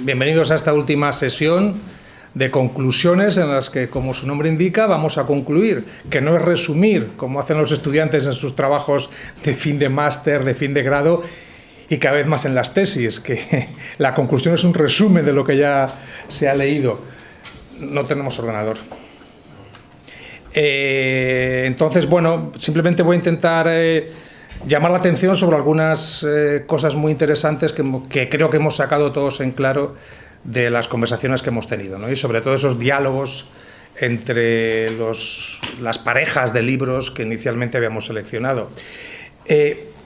Bienvenidos a esta última sesión de conclusiones en las que, como su nombre indica, vamos a concluir, que no es resumir, como hacen los estudiantes en sus trabajos de fin de máster, de fin de grado, y cada vez más en las tesis, que la conclusión es un resumen de lo que ya se ha leído. No tenemos ordenador. Entonces, bueno, simplemente voy a intentar llamar la atención sobre algunas cosas muy interesantes que creo que hemos sacado todos en claro de las conversaciones que hemos tenido, ¿no? Y sobre todo esos diálogos entre las parejas de libros que inicialmente habíamos seleccionado.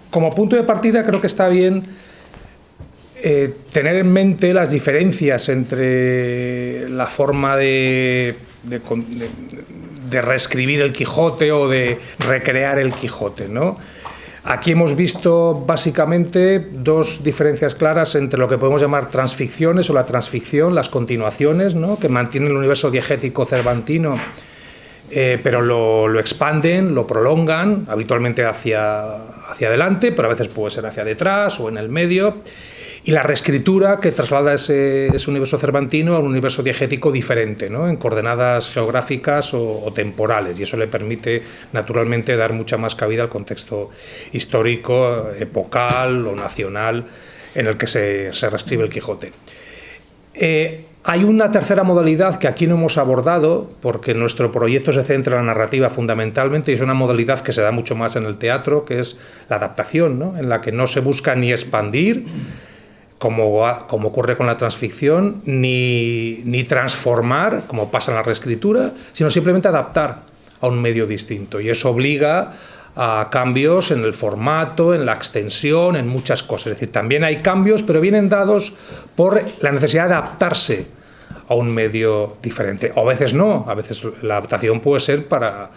Como punto de partida creo que está bien tener en mente las diferencias entre la forma de reescribir el Quijote o de recrear el Quijote, ¿no? Aquí hemos visto básicamente dos diferencias claras entre lo que podemos llamar transficciones o la transficción, las continuaciones, ¿no?, que mantienen el universo diegético cervantino, pero lo expanden, lo prolongan, habitualmente hacia adelante, pero a veces puede ser hacia detrás o en el medio. Y la reescritura que traslada ese universo cervantino a un universo diegético diferente, ¿no?, en coordenadas geográficas o temporales, y eso le permite naturalmente dar mucha más cabida al contexto histórico, epocal o nacional en el que se reescribe el Quijote. Hay una tercera modalidad que aquí no hemos abordado, porque nuestro proyecto se centra en la narrativa fundamentalmente, y es una modalidad que se da mucho más en el teatro, que es la adaptación, ¿no?, en la que no se busca ni expandir, como ocurre con la transficción, ni transformar, como pasa en la reescritura, sino simplemente adaptar a un medio distinto. Y eso obliga a cambios en el formato, en la extensión, en muchas cosas. Es decir, también hay cambios, pero vienen dados por la necesidad de adaptarse a un medio diferente. O a veces no, a veces la adaptación puede ser para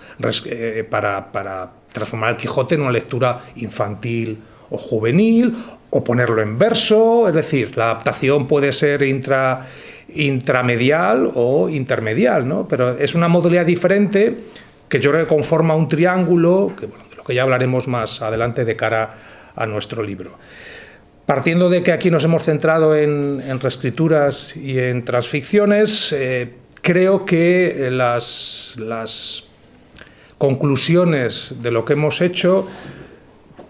transformar el Quijote en una lectura infantil o juvenil, o ponerlo en verso. Es decir, la adaptación puede ser intramedial o intermedial, ¿no? Pero es una modalidad diferente que yo creo que conforma un triángulo, que, bueno, de lo que ya hablaremos más adelante de cara a nuestro libro. Partiendo de que aquí nos hemos centrado en reescrituras y en transficciones, creo que las conclusiones de lo que hemos hecho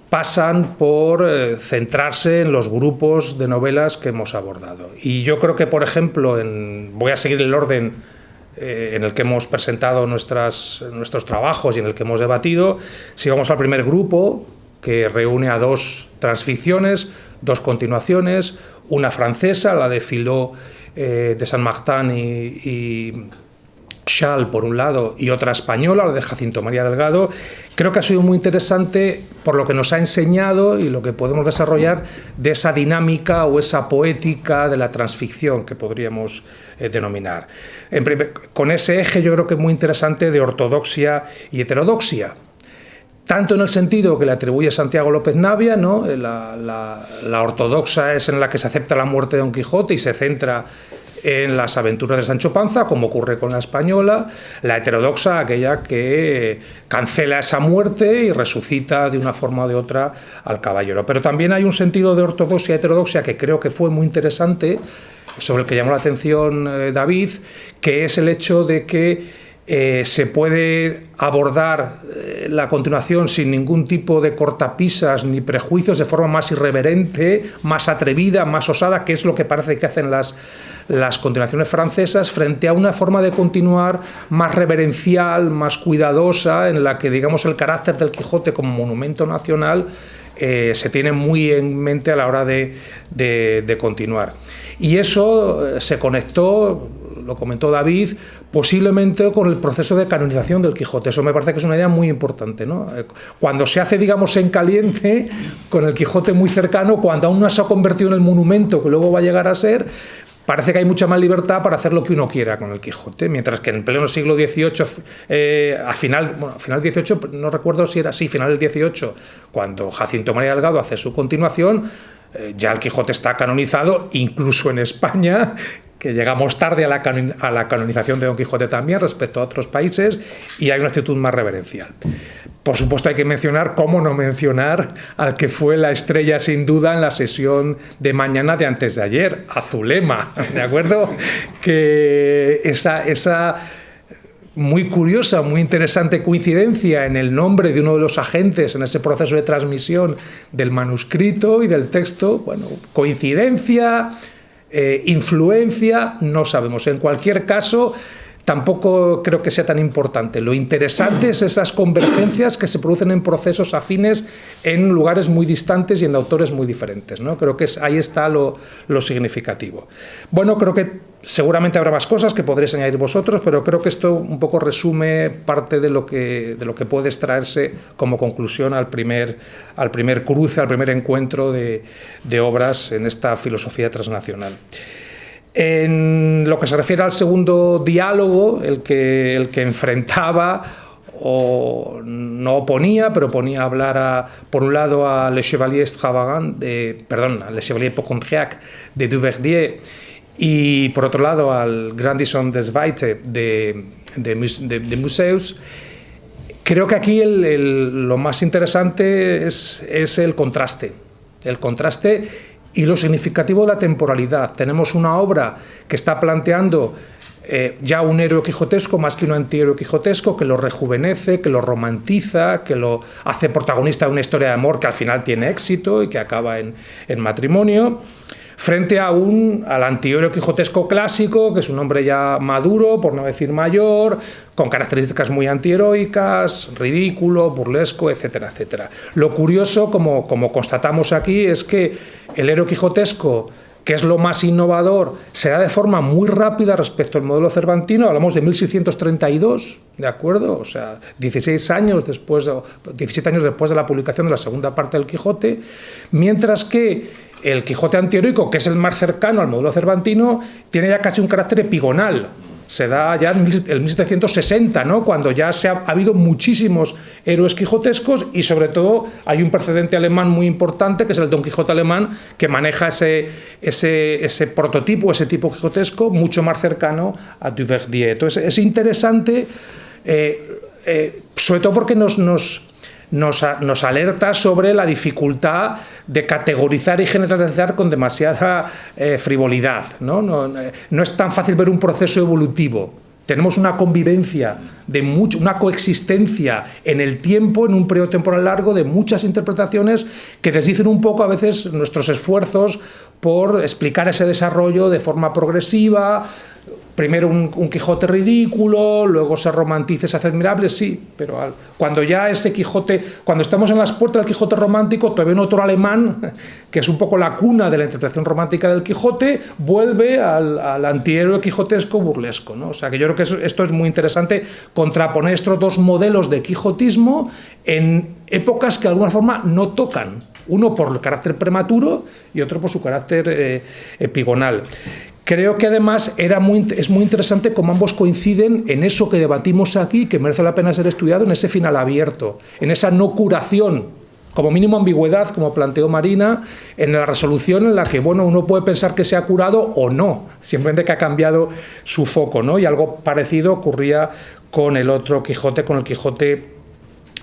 pasan por centrarse en los grupos de novelas que hemos abordado. Y yo creo que, por ejemplo, voy a seguir el orden en el que hemos presentado nuestros trabajos y en el que hemos debatido. Si vamos al primer grupo, que reúne a dos transficciones, dos continuaciones, una francesa, la de Filó de Saint-Martin y Schall, por un lado, y otra española, la de Jacinto María Delgado. Creo que ha sido muy interesante por lo que nos ha enseñado y lo que podemos desarrollar de esa dinámica o esa poética de la transficción que podríamos denominar. Con ese eje yo creo que es muy interesante de ortodoxia y heterodoxia, tanto en el sentido que le atribuye Santiago López Navia, ¿no? La ortodoxa es en la que se acepta la muerte de Don Quijote y se centra en las aventuras de Sancho Panza, como ocurre con la española. La heterodoxa, aquella que cancela esa muerte y resucita de una forma o de otra al caballero. Pero también hay un sentido de ortodoxia y heterodoxia que creo que fue muy interesante, sobre el que llamó la atención David, que es el hecho de que se puede abordar la continuación sin ningún tipo de cortapisas ni prejuicios, de forma más irreverente, más atrevida, más osada, que es lo que parece que hacen las continuaciones francesas, frente a una forma de continuar más reverencial, más cuidadosa, en la que, digamos, el carácter del Quijote como monumento nacional se tiene muy en mente a la hora de continuar. Y eso se conectó, lo comentó David, posiblemente con el proceso de canonización del Quijote. Eso me parece que es una idea muy importante, ¿no? Cuando se hace, digamos, en caliente, con el Quijote muy cercano, cuando aún no se ha convertido en el monumento que luego va a llegar a ser, parece que hay mucha más libertad para hacer lo que uno quiera con el Quijote, mientras que en pleno siglo XVIII, a final XVIII, no recuerdo si era así, final del XVIII, cuando Jacinto María Delgado hace su continuación, ya el Quijote está canonizado, incluso en España, que llegamos tarde a la canonización de Don Quijote también respecto a otros países, y hay una actitud más reverencial. Por supuesto hay que mencionar, cómo no mencionar, al que fue la estrella sin duda en la sesión de mañana de antes de ayer, a Zulema, ¿de acuerdo? Que esa muy curiosa, muy interesante coincidencia en el nombre de uno de los agentes en ese proceso de transmisión del manuscrito y del texto, bueno, coincidencia, influencia, no sabemos. En cualquier caso, tampoco creo que sea tan importante. Lo interesante es esas convergencias que se producen en procesos afines en lugares muy distantes y en autores muy diferentes, ¿no? Creo que ahí está lo significativo. Bueno, creo que seguramente habrá más cosas que podréis añadir vosotros, pero creo que esto un poco resume parte de lo que puede extraerse como conclusión al primer cruce, al primer encuentro de obras en esta filosofía transnacional. En lo que se refiere al segundo diálogo, el que enfrentaba o no oponía, pero ponía a hablar por un lado a Le Chevalier Extravagant, a Le Chevalier Pocontriac de Duverdier, y por otro lado al Grandison des Weite de Museus. Creo que aquí lo más interesante es el contraste. El contraste y lo significativo de la temporalidad. Tenemos una obra que está planteando ya un héroe quijotesco más que un antihéroe quijotesco, que lo rejuvenece, que lo romantiza, que lo hace protagonista de una historia de amor que al final tiene éxito y que acaba en matrimonio, frente al antihéroe quijotesco clásico, que es un hombre ya maduro, por no decir mayor, con características muy antiheroicas, ridículo, burlesco, etcétera, etcétera. Lo curioso, como constatamos aquí, es que el héroe quijotesco, que es lo más innovador, se da de forma muy rápida respecto al modelo cervantino. Hablamos de 1632, ¿de acuerdo? O sea, 17 años después de la publicación de la segunda parte del Quijote, mientras que el Quijote antiheroico, que es el más cercano al modelo cervantino, tiene ya casi un carácter epigonal. Se da ya en el 1760, ¿no? Cuando ya ha habido muchísimos héroes quijotescos y sobre todo hay un precedente alemán muy importante, que es el Don Quijote alemán, que maneja ese prototipo, ese tipo quijotesco mucho más cercano a Duverdier. Entonces es interesante, sobre todo porque nos alerta sobre la dificultad de categorizar y generalizar con demasiada frivolidad, ¿no? No es tan fácil ver un proceso evolutivo. Tenemos una convivencia, una coexistencia en el tiempo, en un periodo temporal largo, de muchas interpretaciones que desdicen un poco a veces nuestros esfuerzos por explicar ese desarrollo de forma progresiva. Primero un Quijote ridículo, luego se romantiza, se hace admirable, sí, pero cuando ya este Quijote, cuando estamos en las puertas del Quijote romántico, todavía un autor alemán, que es un poco la cuna de la interpretación romántica del Quijote, vuelve al antihéroe quijotesco burlesco, ¿no? O sea que yo creo que esto es muy interesante, contraponer estos dos modelos de quijotismo en épocas que de alguna forma no tocan, uno por el carácter prematuro y otro por su carácter epigonal. Creo que además es muy interesante cómo ambos coinciden en eso que debatimos aquí, que merece la pena ser estudiado, en ese final abierto, en esa no curación, como mínimo ambigüedad, como planteó Marina, en la resolución en la que, bueno, uno puede pensar que se ha curado o no, simplemente que ha cambiado su foco, ¿no? Y algo parecido ocurría con el otro Quijote, con el Quijote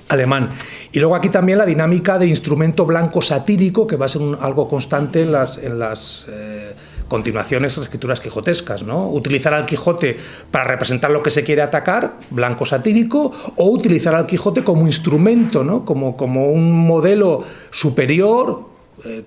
alemán. Y luego aquí también la dinámica de instrumento blanco satírico, que va a ser algo constante en las continuaciones, escrituras quijotescas, ¿no? Utilizar al Quijote para representar lo que se quiere atacar, blanco satírico, o utilizar al Quijote como instrumento, ¿no? Como un modelo superior,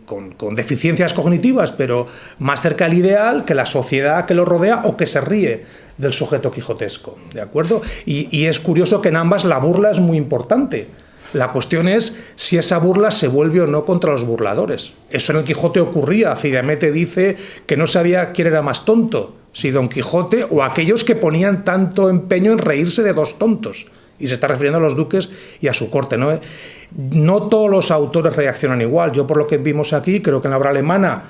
con deficiencias cognitivas, pero más cerca al ideal que la sociedad que lo rodea o que se ríe del sujeto quijotesco, ¿de acuerdo? Y es curioso que en ambas la burla es muy importante. La cuestión es si esa burla se vuelve o no contra los burladores. Eso en el Quijote ocurría. Cidamete dice que no sabía quién era más tonto, si Don Quijote o aquellos que ponían tanto empeño en reírse de dos tontos. Y se está refiriendo a los duques y a su corte, ¿no? No todos los autores reaccionan igual. Yo, por lo que vimos aquí, creo que en la obra alemana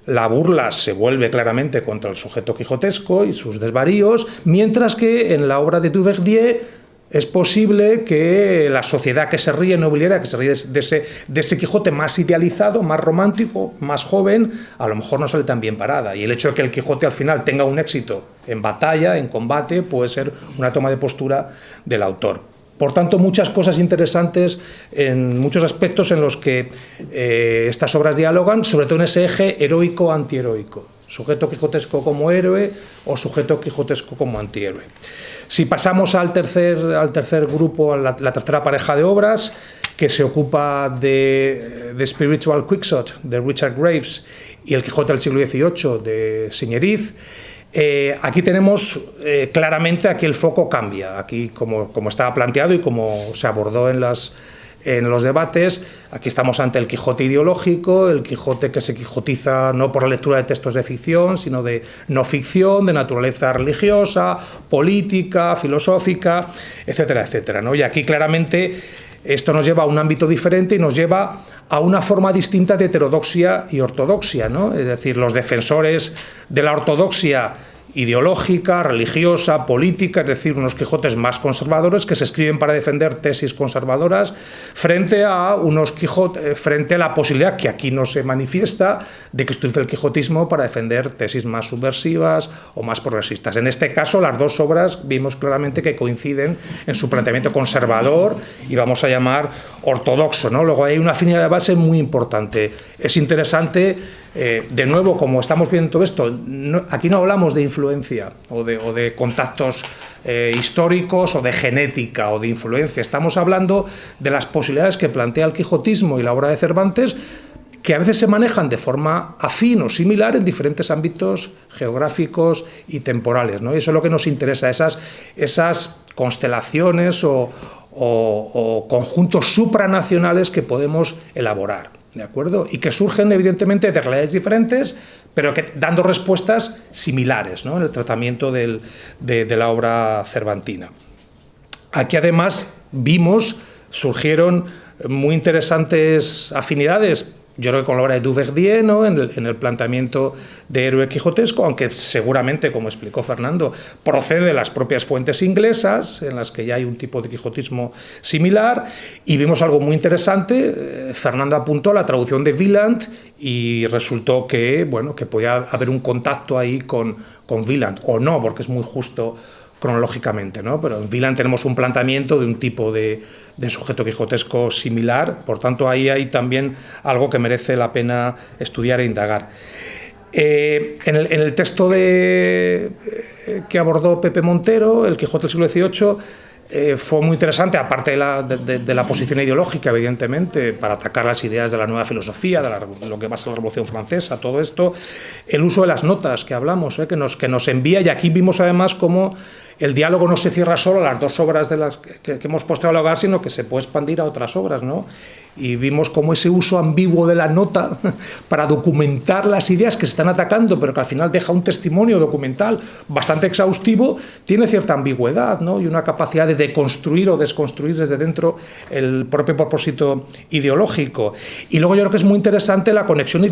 la burla se vuelve claramente contra el sujeto quijotesco y sus desvaríos, mientras que en la obra de Duverdier es posible que la sociedad que se ríe nobiliaria, que se ríe de ese Quijote más idealizado, más romántico, más joven, a lo mejor no sale tan bien parada. Y el hecho de que el Quijote al final tenga un éxito en batalla, en combate, puede ser una toma de postura del autor. Por tanto, muchas cosas interesantes en muchos aspectos en los que estas obras dialogan, sobre todo en ese eje heroico-antiheroico. Sujeto quijotesco como héroe o sujeto quijotesco como antihéroe. Si pasamos al tercer grupo, a la tercera pareja de obras, que se ocupa de The Spiritual Quixote, de Richard Graves, y El Quijote del siglo XVIII, de Señeriz, aquí tenemos claramente, aquí el foco cambia. Aquí, como estaba planteado y como se abordó en los debates, aquí estamos ante el Quijote ideológico, el Quijote que se quijotiza no por la lectura de textos de ficción, sino de no ficción, de naturaleza religiosa, política, filosófica, etcétera, etcétera, ¿no? Y aquí claramente esto nos lleva a un ámbito diferente y nos lleva a una forma distinta de heterodoxia y ortodoxia, ¿no? Es decir, los defensores de la ortodoxia ideológica, religiosa, política, es decir, unos Quijotes más conservadores que se escriben para defender tesis conservadoras frente a frente a la posibilidad, que aquí no se manifiesta, de que se utilice el quijotismo para defender tesis más subversivas o más progresistas. En este caso, las dos obras vimos claramente que coinciden en su planteamiento conservador y vamos a llamar ortodoxo, ¿no? Luego hay una afinidad de base muy importante. Es interesante, de nuevo, como estamos viendo todo esto, aquí no hablamos de influencia o de contactos históricos o de genética o de influencia. Estamos hablando de las posibilidades que plantea el quijotismo y la obra de Cervantes, que a veces se manejan de forma afín o similar en diferentes ámbitos geográficos y temporales, ¿no? Y eso es lo que nos interesa, esas constelaciones o conjuntos supranacionales que podemos elaborar, ¿de acuerdo? Y que surgen evidentemente de realidades diferentes, pero que dando respuestas similares, ¿no? En el tratamiento de la obra cervantina. Aquí además surgieron muy interesantes afinidades, yo creo que con la obra de Duverdier, ¿no? en el planteamiento de héroe quijotesco, aunque seguramente, como explicó Fernando, procede de las propias fuentes inglesas, en las que ya hay un tipo de quijotismo similar, y vimos algo muy interesante. Fernando apuntó a la traducción de Wieland y resultó que, bueno, que podía haber un contacto ahí con Wieland, o no, porque es muy justo cronológicamente, ¿no? Pero en Wieland tenemos un planteamiento de un tipo de sujeto quijotesco similar, por tanto ahí hay también algo que merece la pena estudiar e indagar. En el texto que abordó Pepe Montero, El Quijote del siglo XVIII, fue muy interesante, aparte de la posición ideológica, evidentemente, para atacar las ideas de la nueva filosofía, de lo que va a ser la Revolución Francesa, todo esto, el uso de las notas que hablamos, que nos envía, y aquí vimos además cómo el diálogo no se cierra solo a las dos obras de las que hemos puesto a dialogar, sino que se puede expandir a otras obras, ¿no? Y vimos cómo ese uso ambiguo de la nota para documentar las ideas que se están atacando, pero que al final deja un testimonio documental bastante exhaustivo, tiene cierta ambigüedad, ¿no? Y una capacidad de deconstruir o desconstruir desde dentro el propio propósito ideológico. Y luego yo creo que es muy interesante la conexión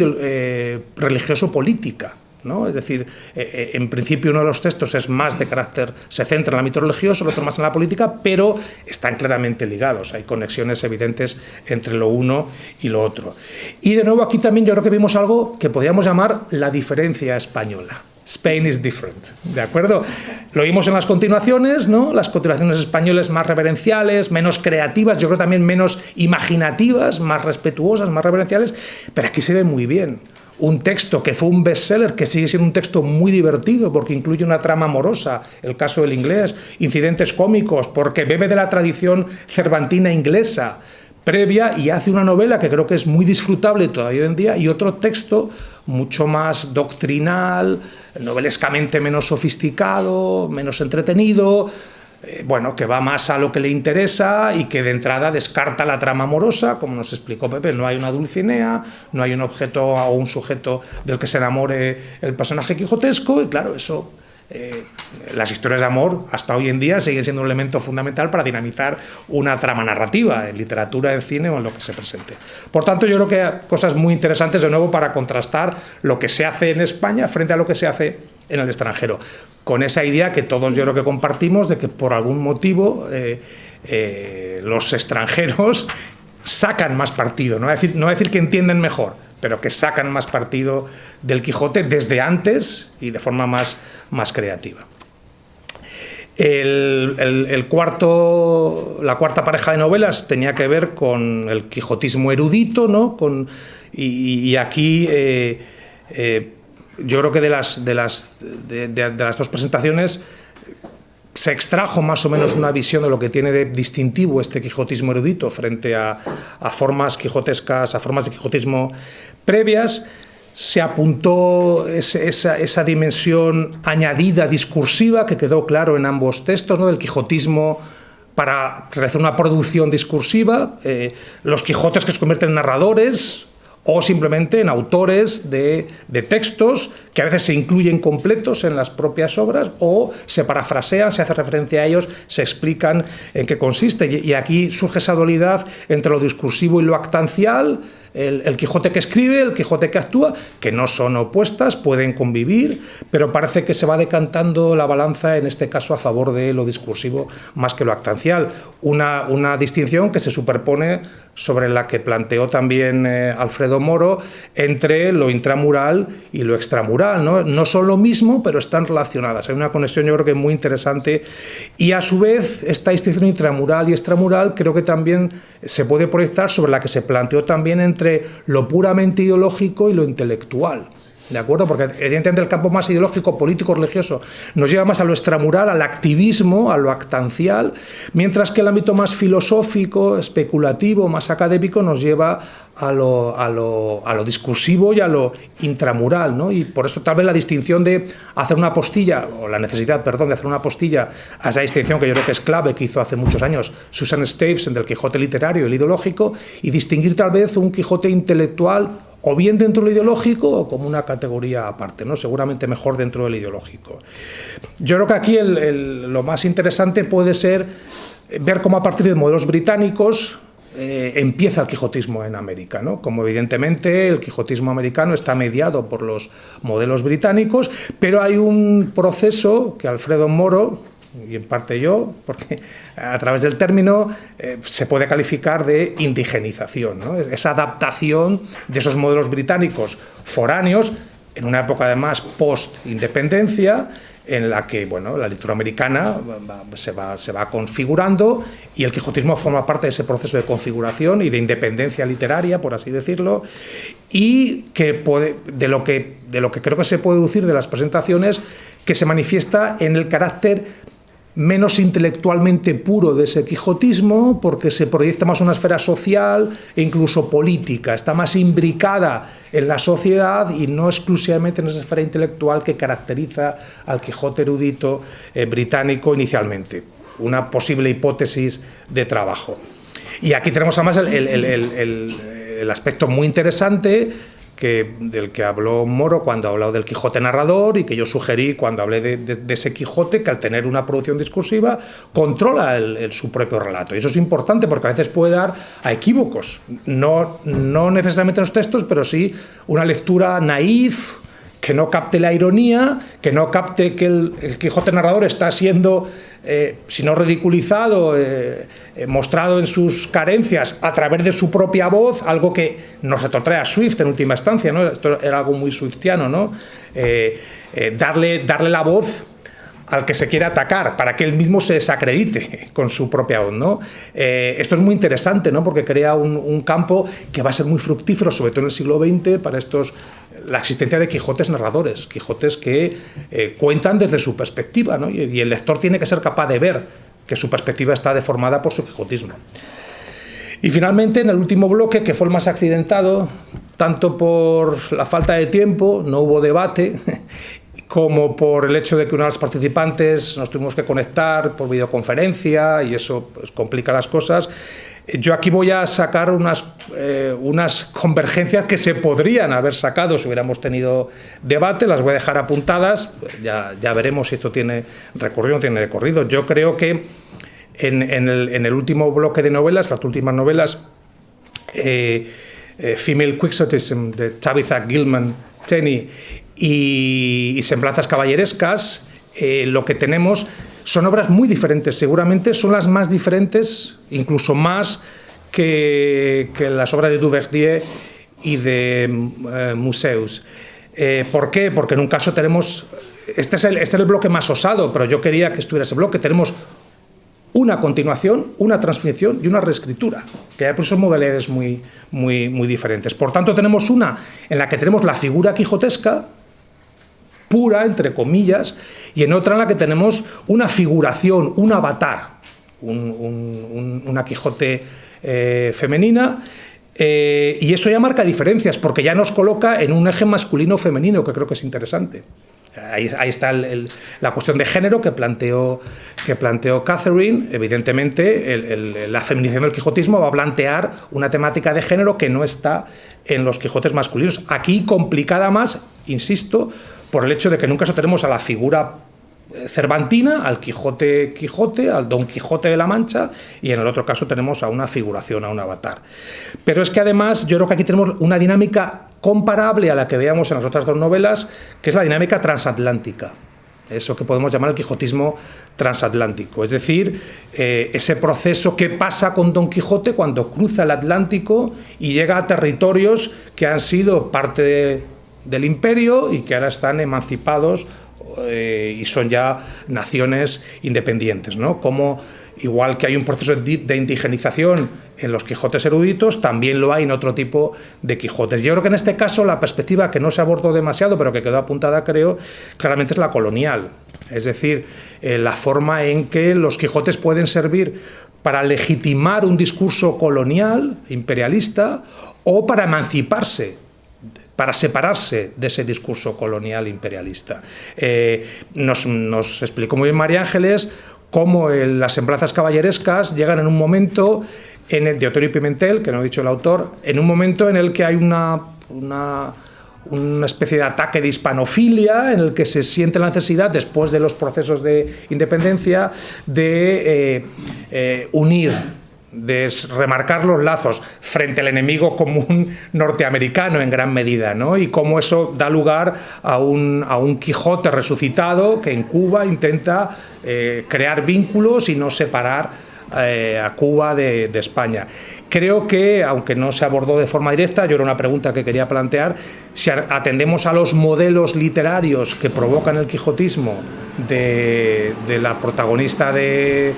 religioso-política, ¿no? Es decir, en principio uno de los textos es más de carácter, se centra en el ámbito religioso, el otro más en la política, pero están claramente ligados, hay conexiones evidentes entre lo uno y lo otro. Y de nuevo aquí también yo creo que vimos algo que podríamos llamar la diferencia española. Spain is different, ¿de acuerdo? Lo vimos en las continuaciones, ¿no? Las continuaciones españolas más reverenciales, menos creativas, yo creo también menos imaginativas, más respetuosas, más reverenciales, pero aquí se ve muy bien. Un texto que fue un bestseller, que sigue siendo un texto muy divertido porque incluye una trama amorosa, el caso del inglés, incidentes cómicos, porque bebe de la tradición cervantina inglesa previa y hace una novela que creo que es muy disfrutable todavía hoy en día, y otro texto mucho más doctrinal, novelescamente menos sofisticado, menos entretenido, bueno, que va más a lo que le interesa y que de entrada descarta la trama amorosa, como nos explicó Pepe. No hay una Dulcinea, no hay un objeto o un sujeto del que se enamore el personaje quijotesco, y claro, eso, las historias de amor hasta hoy en día siguen siendo un elemento fundamental para dinamizar una trama narrativa en literatura, en cine o en lo que se presente. Por tanto, yo creo que hay cosas muy interesantes de nuevo para contrastar lo que se hace en España frente a lo que se hace en el extranjero. con esa idea que todos yo creo que compartimos de que por algún motivo los extranjeros sacan más partido, no voy a decir que entienden mejor, pero que sacan más partido del Quijote desde antes y de forma más creativa. La cuarta pareja de novelas tenía que ver con el quijotismo erudito, ¿no? Y aquí yo creo que de las dos presentaciones se extrajo más o menos una visión de lo que tiene de distintivo este quijotismo erudito frente a formas quijotescas, a formas de quijotismo previas. Se apuntó esa dimensión añadida discursiva que quedó claro en ambos textos, ¿no? Del quijotismo para realizar una producción discursiva, los quijotes que se convierten en narradores o simplemente en autores de textos que a veces se incluyen completos en las propias obras o se parafrasean, se hace referencia a ellos, se explican en qué consiste. Y aquí surge esa dualidad entre lo discursivo y lo actancial, el Quijote que escribe, el Quijote que actúa, que no son opuestas, pueden convivir, pero parece que se va decantando la balanza, en este caso, a favor de lo discursivo más que lo actancial. Una distinción que se superpone sobre la que planteó también Alfredo Moro entre lo intramural y lo extramural, ¿no? No son lo mismo, pero están relacionadas. Hay una conexión, yo creo que muy interesante. Y a su vez, esta distinción intramural y extramural creo que también se puede proyectar sobre la que se planteó también entre lo puramente ideológico y lo intelectual. ¿De acuerdo? Porque evidentemente el campo más ideológico, político, religioso nos lleva más a lo extramural, al activismo, a lo actancial, mientras que el ámbito más filosófico, especulativo, más académico nos lleva a lo discursivo y a lo intramural, ¿no? Y por eso tal vez la distinción de hacer una postilla, o la necesidad, perdón, de hacer una postilla a esa distinción que yo creo que es clave, que hizo hace muchos años Susan Staves entre el Quijote literario y el ideológico, y distinguir tal vez un Quijote intelectual o bien dentro del ideológico o como una categoría aparte, ¿no? Seguramente mejor dentro del ideológico. Yo creo que aquí lo más interesante puede ser ver cómo a partir de modelos británicos empieza el quijotismo en América, ¿no? Como evidentemente el quijotismo americano está mediado por los modelos británicos, pero hay un proceso que Alfredo Moro, y en parte yo, porque a través del término se puede calificar de indigenización, ¿no? Esa adaptación de esos modelos británicos foráneos en una época además post-independencia, en la que bueno, la literatura americana se va configurando y el quijotismo forma parte de ese proceso de configuración y de independencia literaria, por así decirlo, y que de lo que creo que se puede deducir de las presentaciones, que se manifiesta en el carácter menos intelectualmente puro de ese quijotismo, porque se proyecta más una esfera social e incluso política, está más imbricada en la sociedad y no exclusivamente en esa esfera intelectual que caracteriza al Quijote erudito británico inicialmente. Una posible hipótesis de trabajo. Y aquí tenemos además el aspecto muy interesante del que habló Moro cuando ha hablado del Quijote narrador y que yo sugerí cuando hablé de ese Quijote, que al tener una producción discursiva controla su propio relato. Y eso es importante porque a veces puede dar a equívocos, no necesariamente en los textos, pero sí una lectura naif, que no capte la ironía, que no capte que el Quijote narrador está siendo, si no ridiculizado, mostrado en sus carencias a través de su propia voz, algo que nos retrotrae a Swift en última instancia, ¿no? Esto era algo muy swiftiano, ¿no? Darle la voz al que se quiere atacar, para que él mismo se desacredite con su propia voz, ¿no? Esto es muy interesante, ¿no? Porque crea un campo que va a ser muy fructífero, sobre todo en el siglo XX, para la existencia de Quijotes narradores, Quijotes que cuentan desde su perspectiva, ¿no? Y el lector tiene que ser capaz de ver que su perspectiva está deformada por su quijotismo. Y finalmente, en el último bloque, que fue el más accidentado, tanto por la falta de tiempo, no hubo debate, como por el hecho de que una de las participantes nos tuvimos que conectar por videoconferencia y eso pues complica las cosas. Yo aquí voy a sacar unas convergencias que se podrían haber sacado si hubiéramos tenido debate, las voy a dejar apuntadas, ya veremos si esto tiene recorrido o no tiene recorrido. Yo creo que en el último bloque de novelas, las últimas novelas, Female Quixotism de Tabitha Gilman Tenney y Semblanzas caballerescas, lo que tenemos son obras muy diferentes, seguramente son las más diferentes, incluso más que las obras de Duverdier y de Museus. ¿Por qué? Porque en un caso tenemos, este es el bloque más osado, pero yo quería que estuviera ese bloque, tenemos una continuación, una transcripción y una reescritura, que hay por eso modalidades muy diferentes. Por tanto, tenemos una en la que tenemos la figura quijotesca, pura, entre comillas, y en otra en la que tenemos una figuración, un avatar, una Quijote femenina, y eso ya marca diferencias, porque ya nos coloca en un eje masculino-femenino, que creo que es interesante. Ahí está la cuestión de género que planteó Catherine. Evidentemente, la feminización del quijotismo va a plantear una temática de género que no está en los Quijotes masculinos. Aquí complicada más, insisto, por el hecho de que en un caso tenemos a la figura cervantina, al Quijote, al Don Quijote de la Mancha, y en el otro caso tenemos a una figuración, a un avatar. Pero es que además yo creo que aquí tenemos una dinámica comparable a la que veíamos en las otras dos novelas, que es la dinámica transatlántica, eso que podemos llamar el quijotismo transatlántico, es decir, ese proceso que pasa con Don Quijote cuando cruza el Atlántico y llega a territorios que han sido parte del imperio y que ahora están emancipados y son ya naciones independientes, ¿no? Como igual que hay un proceso de indigenización en los Quijotes eruditos, también lo hay en otro tipo de Quijotes. Yo creo que en este caso la perspectiva que no se abordó demasiado, pero que quedó apuntada, creo, claramente es la colonial. Es decir, la forma en que los Quijotes pueden servir para legitimar un discurso colonial, imperialista, o para emanciparse, para separarse de ese discurso colonial imperialista. Nos explicó muy bien María Ángeles cómo las semblanzas caballerescas llegan en un momento, de Otero y Pimentel, que no he dicho el autor, en un momento en el que hay una especie de ataque de hispanofilia, en el que se siente la necesidad, después de los procesos de independencia, de unir, de remarcar los lazos frente al enemigo común norteamericano en gran medida, ¿no? Y cómo eso da lugar a un Quijote resucitado que en Cuba intenta crear vínculos y no separar a Cuba de España. Creo que, aunque no se abordó de forma directa, yo era una pregunta que quería plantear, si atendemos a los modelos literarios que provocan el quijotismo de la protagonista de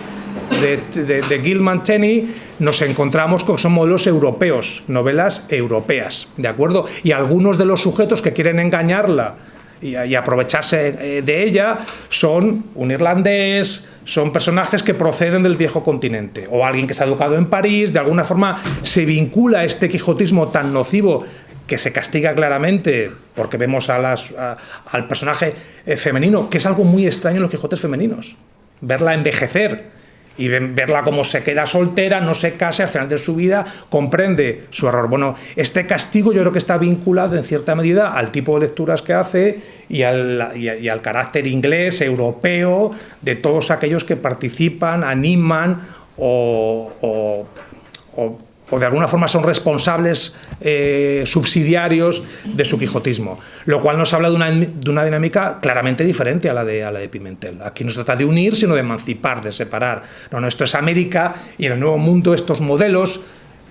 Gilman Tenney, nos encontramos con que son modelos europeos, novelas europeas, ¿de acuerdo? Y algunos de los sujetos que quieren engañarla y aprovecharse de ella son un irlandés, son personajes que proceden del viejo continente, o alguien que se ha educado en París. De alguna forma se vincula a este quijotismo tan nocivo que se castiga claramente, porque vemos al personaje femenino, que es algo muy extraño en los Quijotes femeninos, verla envejecer y verla como se queda soltera, no se casa, al final de su vida comprende su error. Bueno, este castigo yo creo que está vinculado en cierta medida al tipo de lecturas que hace y al carácter inglés, europeo, de todos aquellos que participan, animan o de alguna forma son responsables subsidiarios de su quijotismo, lo cual nos habla de una dinámica claramente diferente a la de Pimentel. Aquí no se trata de unir, sino de emancipar, de separar. No, esto es América, y en el nuevo mundo estos modelos,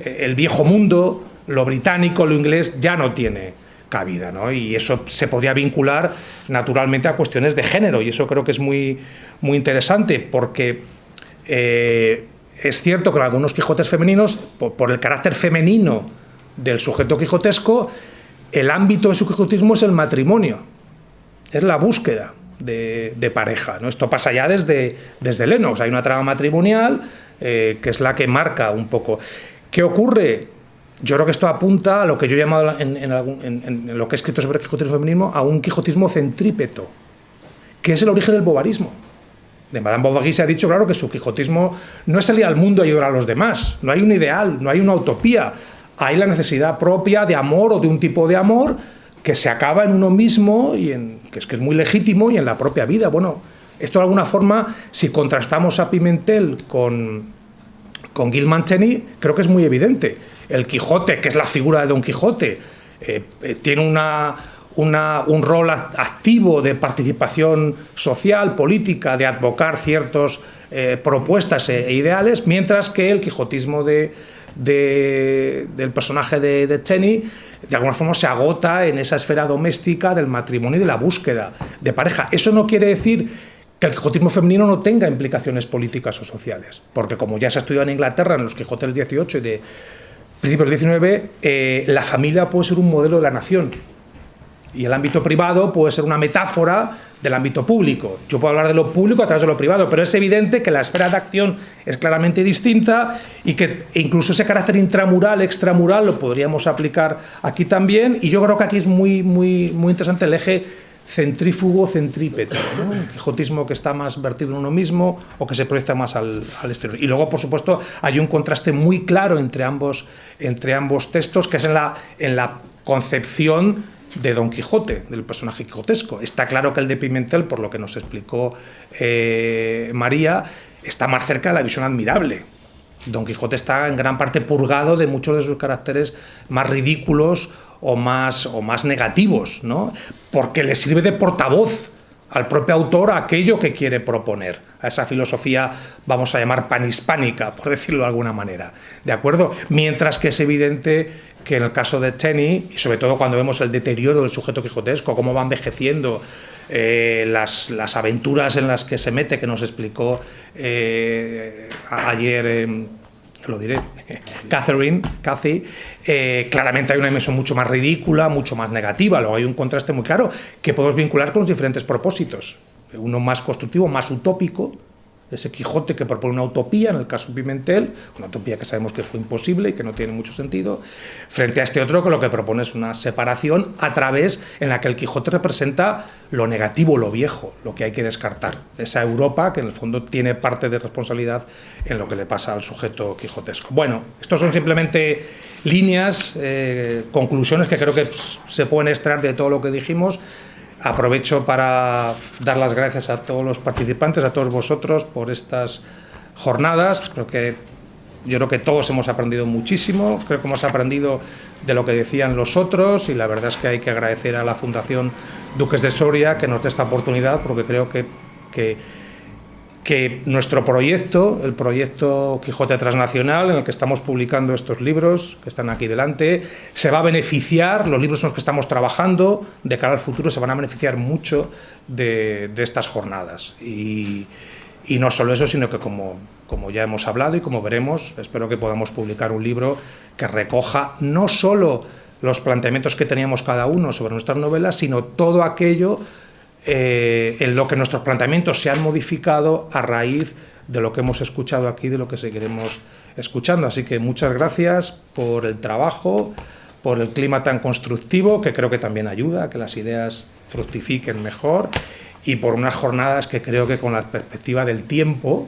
el viejo mundo, lo británico, lo inglés, ya no tiene cabida, ¿no? Y eso se podría vincular naturalmente a cuestiones de género, y eso creo que es muy interesante, porque es cierto que en algunos Quijotes femeninos, por el carácter femenino del sujeto quijotesco, el ámbito de su quijotismo es el matrimonio, es la búsqueda de pareja, ¿no? Esto pasa ya desde Lennox. Hay una trama matrimonial que es la que marca un poco. ¿Qué ocurre? Yo creo que esto apunta a lo que yo he llamado en lo que he escrito sobre el quijotismo feminismo, a un quijotismo centrípeto, que es el origen del bovarismo. De Madame Bovary se ha dicho, claro, que su quijotismo no es salir al mundo a ayudar a los demás, no hay un ideal, no hay una utopía, hay la necesidad propia de amor o de un tipo de amor que se acaba en uno mismo y que es muy legítimo y en la propia vida. Bueno, esto de alguna forma, si contrastamos a Pimentel con Gilman Tenney, creo que es muy evidente. El Quijote, que es la figura de Don Quijote, tiene un rol activo de participación social, política, de advocar ciertas propuestas e ideales, mientras que el quijotismo del personaje de Cheni de alguna forma se agota en esa esfera doméstica del matrimonio y de la búsqueda de pareja. Eso no quiere decir que el quijotismo femenino no tenga implicaciones políticas o sociales, porque como ya se ha estudiado en Inglaterra en los Quijotes del XVIII y de principios del XIX, la familia puede ser un modelo de la nación y el ámbito privado puede ser una metáfora del ámbito público. Yo puedo hablar de lo público a través de lo privado, pero es evidente que la esfera de acción es claramente distinta y que incluso ese carácter intramural, extramural, lo podríamos aplicar aquí también, y yo creo que aquí es muy interesante el eje centrífugo-centrípeto, ¿no? Un quijotismo que está más vertido en uno mismo o que se proyecta más al exterior. Y luego, por supuesto, hay un contraste muy claro entre ambos textos, que es en la concepción de Don Quijote, del personaje quijotesco. Está claro que el de Pimentel, por lo que nos explicó María, está más cerca de la visión admirable. Don Quijote está en gran parte purgado de muchos de sus caracteres más ridículos o más negativos, ¿no? Porque le sirve de portavoz al propio autor a aquello que quiere proponer, a esa filosofía, vamos a llamar panhispánica, por decirlo de alguna manera, ¿de acuerdo? Mientras que es evidente que en el caso de Cheni, y sobre todo cuando vemos el deterioro del sujeto quijotesco, cómo va envejeciendo, las aventuras en las que se mete, que nos explicó ayer, lo diré, Cathy, claramente hay una dimensión mucho más ridícula, mucho más negativa. Luego hay un contraste muy claro que podemos vincular con los diferentes propósitos. Uno más constructivo, más utópico, ese Quijote que propone una utopía, en el caso de Pimentel, una utopía que sabemos que fue imposible y que no tiene mucho sentido, frente a este otro que lo que propone es una separación a través en la que el Quijote representa lo negativo, lo viejo, lo que hay que descartar. Esa Europa que en el fondo tiene parte de responsabilidad en lo que le pasa al sujeto quijotesco. Bueno, estos son simplemente líneas, conclusiones que creo que se pueden extraer de todo lo que dijimos. Aprovecho para dar las gracias a todos los participantes, a todos vosotros por estas jornadas. Yo creo que todos hemos aprendido muchísimo, creo que hemos aprendido de lo que decían los otros, y la verdad es que hay que agradecer a la Fundación Duques de Soria que nos dé esta oportunidad, porque creo que nuestro proyecto, el proyecto Quijote Transnacional, en el que estamos publicando estos libros que están aquí delante, se va a beneficiar, los libros en los que estamos trabajando de cara al futuro se van a beneficiar mucho de estas jornadas. Y no solo eso, sino que como ya hemos hablado y como veremos, espero que podamos publicar un libro que recoja no solo los planteamientos que teníamos cada uno sobre nuestras novelas, sino todo aquello en lo que nuestros planteamientos se han modificado a raíz de lo que hemos escuchado aquí, de lo que seguiremos escuchando. Así que muchas gracias por el trabajo, por el clima tan constructivo, que creo que también ayuda a que las ideas fructifiquen mejor, y por unas jornadas que creo que con la perspectiva del tiempo,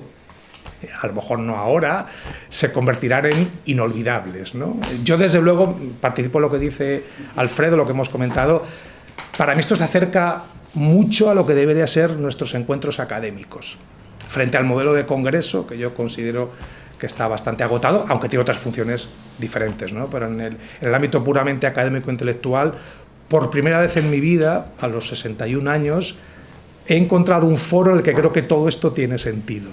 a lo mejor no ahora, se convertirán en inolvidables, ¿no? Yo desde luego participo en lo que dice Alfredo, lo que hemos comentado. Para mí esto se acerca mucho a lo que debería ser nuestros encuentros académicos, frente al modelo de congreso, que yo considero que está bastante agotado, aunque tiene otras funciones diferentes, ¿no? Pero en el ámbito puramente académico-intelectual, por primera vez en mi vida, a los 61 años, he encontrado un foro en el que creo que todo esto tiene sentido,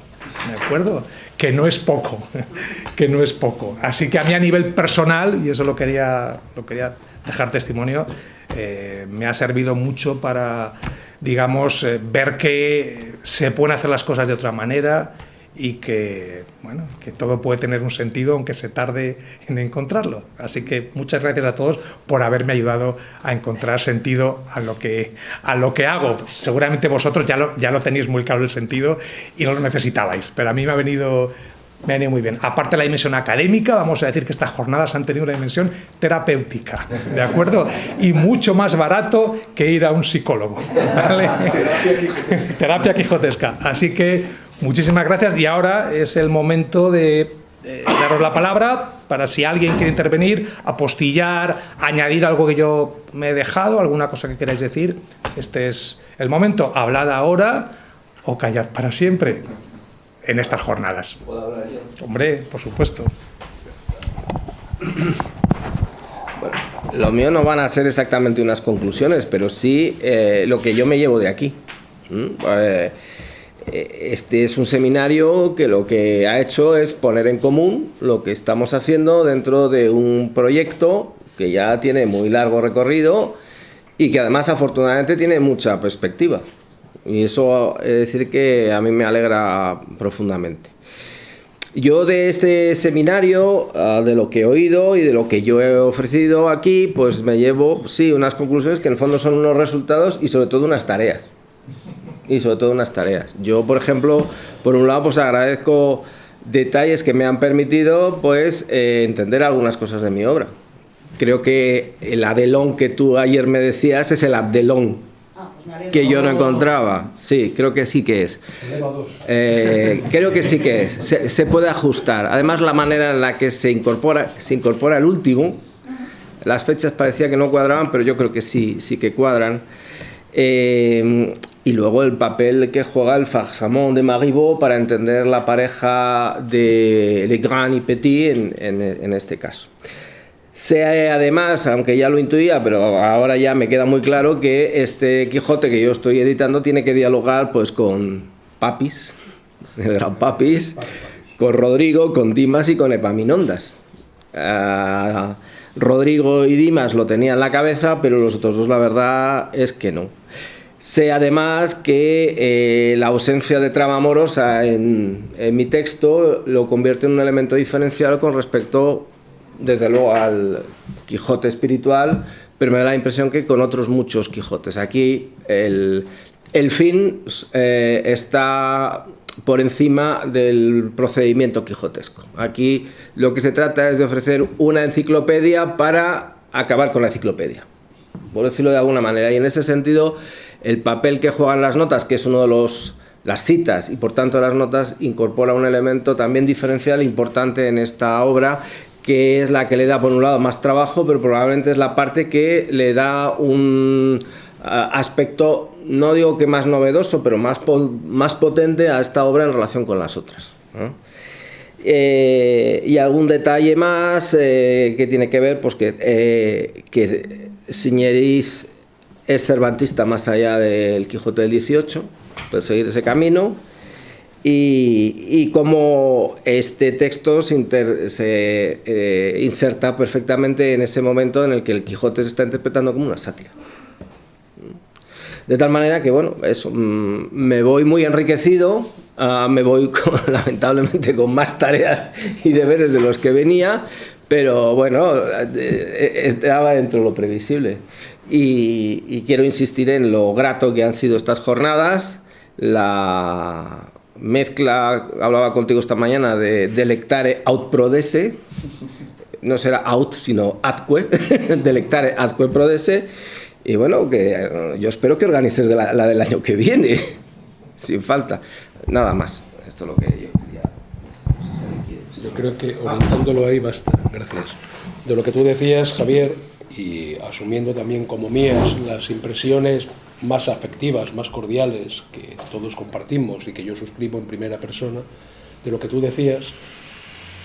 ¿de acuerdo? Que no es poco, que no es poco. Así que a mí, a nivel personal, y eso lo quería dejar testimonio, me ha servido mucho para, digamos, ver que se pueden hacer las cosas de otra manera y que, bueno, que todo puede tener un sentido aunque se tarde en encontrarlo. Así que muchas gracias a todos por haberme ayudado a encontrar sentido a lo que hago. Seguramente vosotros ya lo tenéis muy claro el sentido y no lo necesitabais, pero a mí me ha venido muy bien. Aparte de la dimensión académica, vamos a decir que estas jornadas han tenido una dimensión terapéutica, ¿de acuerdo? Y mucho más barato que ir a un psicólogo, ¿vale? Terapia quijotesca. Así que muchísimas gracias, y ahora es el momento de daros la palabra para, si alguien quiere intervenir, apostillar, añadir algo que yo me he dejado, alguna cosa que queráis decir. Este es el momento. Hablad ahora o callad para siempre en estas jornadas. ¿Puedo hablar yo? Hombre, por supuesto. Bueno, Lo mío no van a ser exactamente unas conclusiones, pero sí lo que yo me llevo de aquí. Este es un seminario que lo que ha hecho es poner en común lo que estamos haciendo dentro de un proyecto que ya tiene muy largo recorrido y que además afortunadamente tiene mucha perspectiva. Y eso es decir que a mí me alegra profundamente. Yo de este seminario, de lo que he oído y de lo que yo he ofrecido aquí, pues me llevo, sí, unas conclusiones que en el fondo son unos resultados y sobre todo unas tareas. Yo, por ejemplo, por un lado, pues agradezco detalles que me han permitido, pues, entender algunas cosas de mi obra. Creo que el Abdelón que tú ayer me decías es el Abdelón que yo no encontraba. Sí, creo que sí que es. Creo que sí que es. Se puede ajustar. Además, la manera en la que se incorpora el último, las fechas parecía que no cuadraban, pero yo creo que sí que cuadran. Y luego el papel que juega el Farsamont de Marivaux para entender la pareja de Legrand y Petit en este caso. Sé además, aunque ya lo intuía, pero ahora ya me queda muy claro que este Quijote que yo estoy editando tiene que dialogar pues con Papis, el gran Papis, con Rodrigo, con Dimas y con Epaminondas. Rodrigo y Dimas lo tenía en la cabeza, pero los otros dos la verdad es que no. Sé además que la ausencia de trama amorosa en mi texto lo convierte en un elemento diferencial con respecto, desde luego, al Quijote espiritual, pero me da la impresión que con otros muchos Quijotes. Aquí el fin está por encima del procedimiento quijotesco. Aquí lo que se trata es de ofrecer una enciclopedia para acabar con la enciclopedia, por decirlo de alguna manera, y en ese sentido el papel que juegan las notas, que es uno de las citas y por tanto las notas, incorpora un elemento también diferencial importante en esta obra, que es la que le da por un lado más trabajo, pero probablemente es la parte que le da un aspecto, no digo que más novedoso, pero más potente a esta obra en relación con las otras, ¿no? Y algún detalle más que tiene que ver, pues que Siñeriz es cervantista más allá del Quijote del XVIII, perseguir ese camino. Y cómo este texto se inserta perfectamente en ese momento en el que el Quijote se está interpretando como una sátira. De tal manera que, bueno, eso, me voy muy enriquecido, me voy lamentablemente con más tareas y deberes de los que venía, pero bueno, estaba dentro de lo previsible. Y quiero insistir en lo grato que han sido estas jornadas, la mezcla, hablaba contigo esta mañana, de delectare aut prodesse, no será aut sino atque, delectare atque prodesse, y bueno, que yo espero que organices la del año que viene, sin falta, nada más, esto es lo que yo quería. Yo creo que orientándolo ahí basta, gracias. De lo que tú decías, Javier, y asumiendo también como mías las impresiones más afectivas, más cordiales, que todos compartimos y que yo suscribo en primera persona, de lo que tú decías,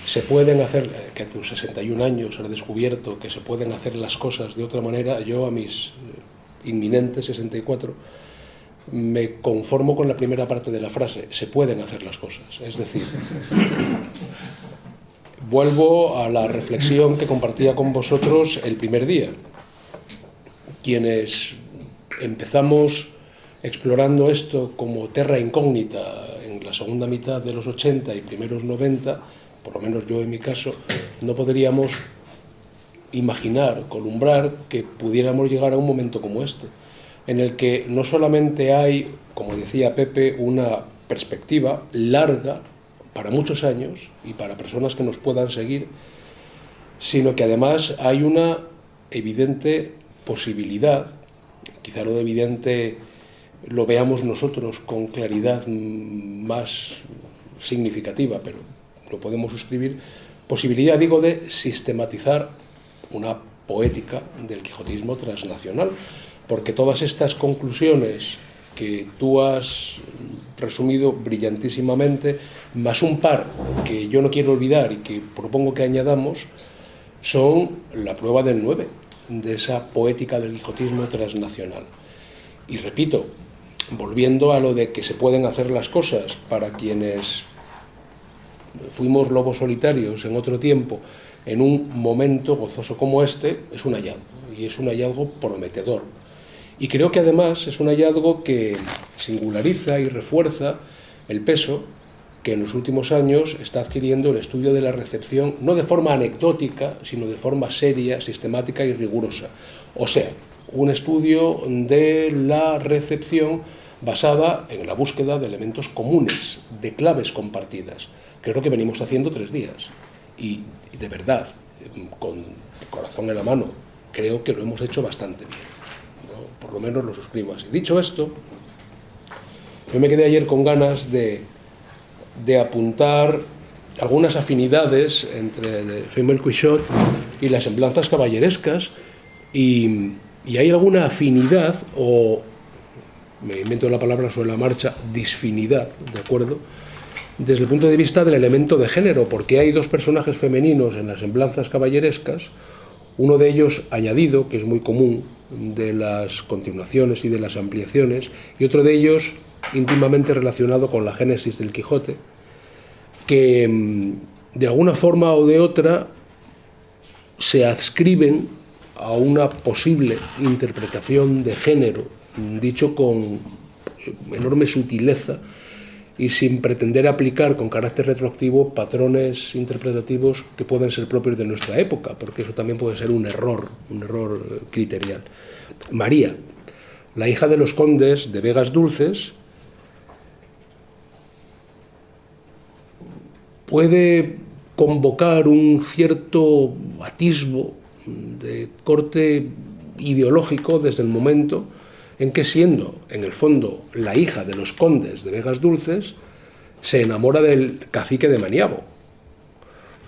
se pueden hacer, que a tus 61 años has descubierto que se pueden hacer las cosas de otra manera. Yo a mis inminentes 64 me conformo con la primera parte de la frase, se pueden hacer las cosas. Es decir, vuelvo a la reflexión que compartía con vosotros el primer día. Quienes empezamos explorando esto como terra incógnita en la segunda mitad de los 80 y primeros 90, por lo menos yo en mi caso, no podríamos imaginar, columbrar que pudiéramos llegar a un momento como este, en el que no solamente hay, como decía Pepe, una perspectiva larga para muchos años y para personas que nos puedan seguir, sino que además hay una evidente posibilidad, quizá lo de evidente lo veamos nosotros con claridad más significativa, pero lo podemos suscribir, posibilidad, digo, de sistematizar una poética del quijotismo transnacional, porque todas estas conclusiones que tú has resumido brillantísimamente, más un par que yo no quiero olvidar y que propongo que añadamos, son la prueba del 9, de esa poética del quijotismo transnacional. Y repito, volviendo a lo de que se pueden hacer las cosas para quienes fuimos lobos solitarios en otro tiempo, en un momento gozoso como este, es un hallazgo, y es un hallazgo prometedor. Y creo que además es un hallazgo que singulariza y refuerza el peso que en los últimos años está adquiriendo el estudio de la recepción, no de forma anecdótica, sino de forma seria, sistemática y rigurosa. O sea, un estudio de la recepción basada en la búsqueda de elementos comunes, de claves compartidas, que es lo que venimos haciendo 3 días. Y de verdad, con el corazón en la mano, creo que lo hemos hecho bastante bien, ¿no? Por lo menos lo suscribo así. Dicho esto, yo me quedé ayer con ganas de apuntar algunas afinidades entre Femelle Quixote y las semblanzas caballerescas, y hay alguna afinidad, o me invento la palabra sobre la marcha, disfinidad, ¿de acuerdo?, desde el punto de vista del elemento de género, porque hay 2 personajes femeninos en las semblanzas caballerescas, uno de ellos añadido, que es muy común, de las continuaciones y de las ampliaciones, y otro de ellos íntimamente relacionado con la génesis del Quijote, que de alguna forma o de otra se adscriben a una posible interpretación de género, dicho con enorme sutileza y sin pretender aplicar con carácter retroactivo patrones interpretativos que pueden ser propios de nuestra época, porque eso también puede ser un error criterial. María, la hija de los condes de Vegas Dulces, puede convocar un cierto atisbo de corte ideológico desde el momento en que, siendo en el fondo la hija de los condes de Vegas Dulces, se enamora del cacique de Maniabo.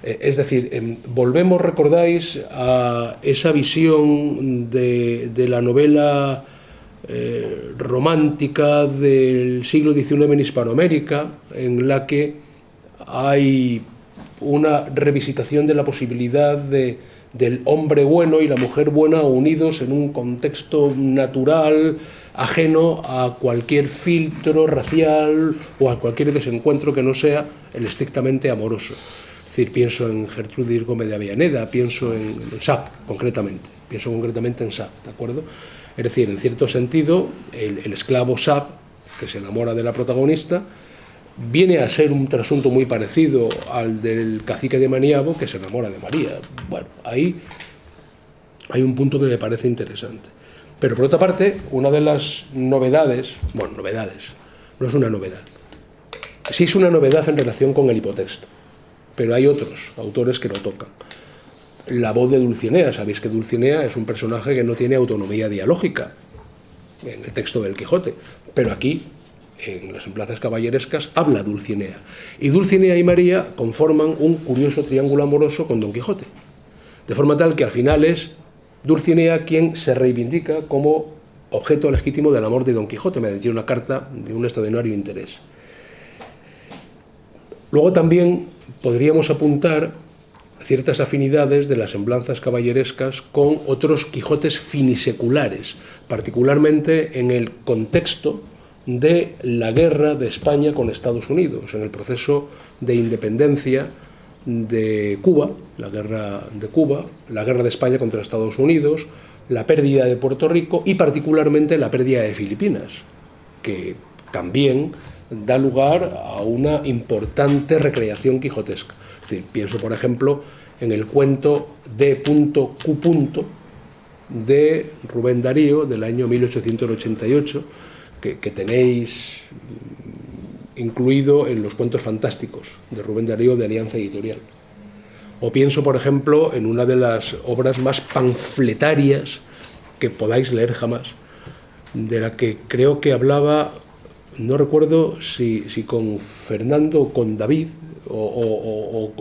Es decir, volvemos, recordáis, a esa visión de la novela romántica del siglo XIX en Hispanoamérica, en la que hay una revisitación de la posibilidad del hombre bueno y la mujer buena unidos en un contexto natural, ajeno a cualquier filtro racial o a cualquier desencuentro que no sea el estrictamente amoroso. Es decir, pienso en Gertrudis Gómez de Avellaneda, pienso en Sap, concretamente en Sap, ¿de acuerdo? Es decir, en cierto sentido, el esclavo Sap, que se enamora de la protagonista, viene a ser un trasunto muy parecido al del cacique de Maniabo, que se enamora de María. Bueno, ahí hay un punto que me parece interesante. Pero por otra parte, una de las novedades, no es una novedad, sí es una novedad en relación con el hipotexto, pero hay otros autores que lo tocan. La voz de Dulcinea, sabéis que Dulcinea es un personaje que no tiene autonomía dialógica en el texto del Quijote, pero aquí, en las semblanzas caballerescas, habla Dulcinea. Y Dulcinea y María conforman un curioso triángulo amoroso con Don Quijote. De forma tal que al final es Dulcinea quien se reivindica como objeto legítimo del amor de Don Quijote, mediante una carta de un extraordinario interés. Luego también podríamos apuntar ciertas afinidades de las semblanzas caballerescas con otros Quijotes finiseculares, particularmente en el contexto de la guerra de España con Estados Unidos, en el proceso de independencia de Cuba, la guerra de España contra Estados Unidos, la pérdida de Puerto Rico y particularmente la pérdida de Filipinas, que también da lugar a una importante recreación quijotesca. Es decir, pienso, por ejemplo, en el cuento D.Q. de Rubén Darío, del año 1888, que tenéis incluido en los cuentos fantásticos de Rubén Darío de Alianza Editorial. O pienso, por ejemplo, en una de las obras más panfletarias que podáis leer jamás, de la que creo que hablaba, no recuerdo si con Fernando o con David o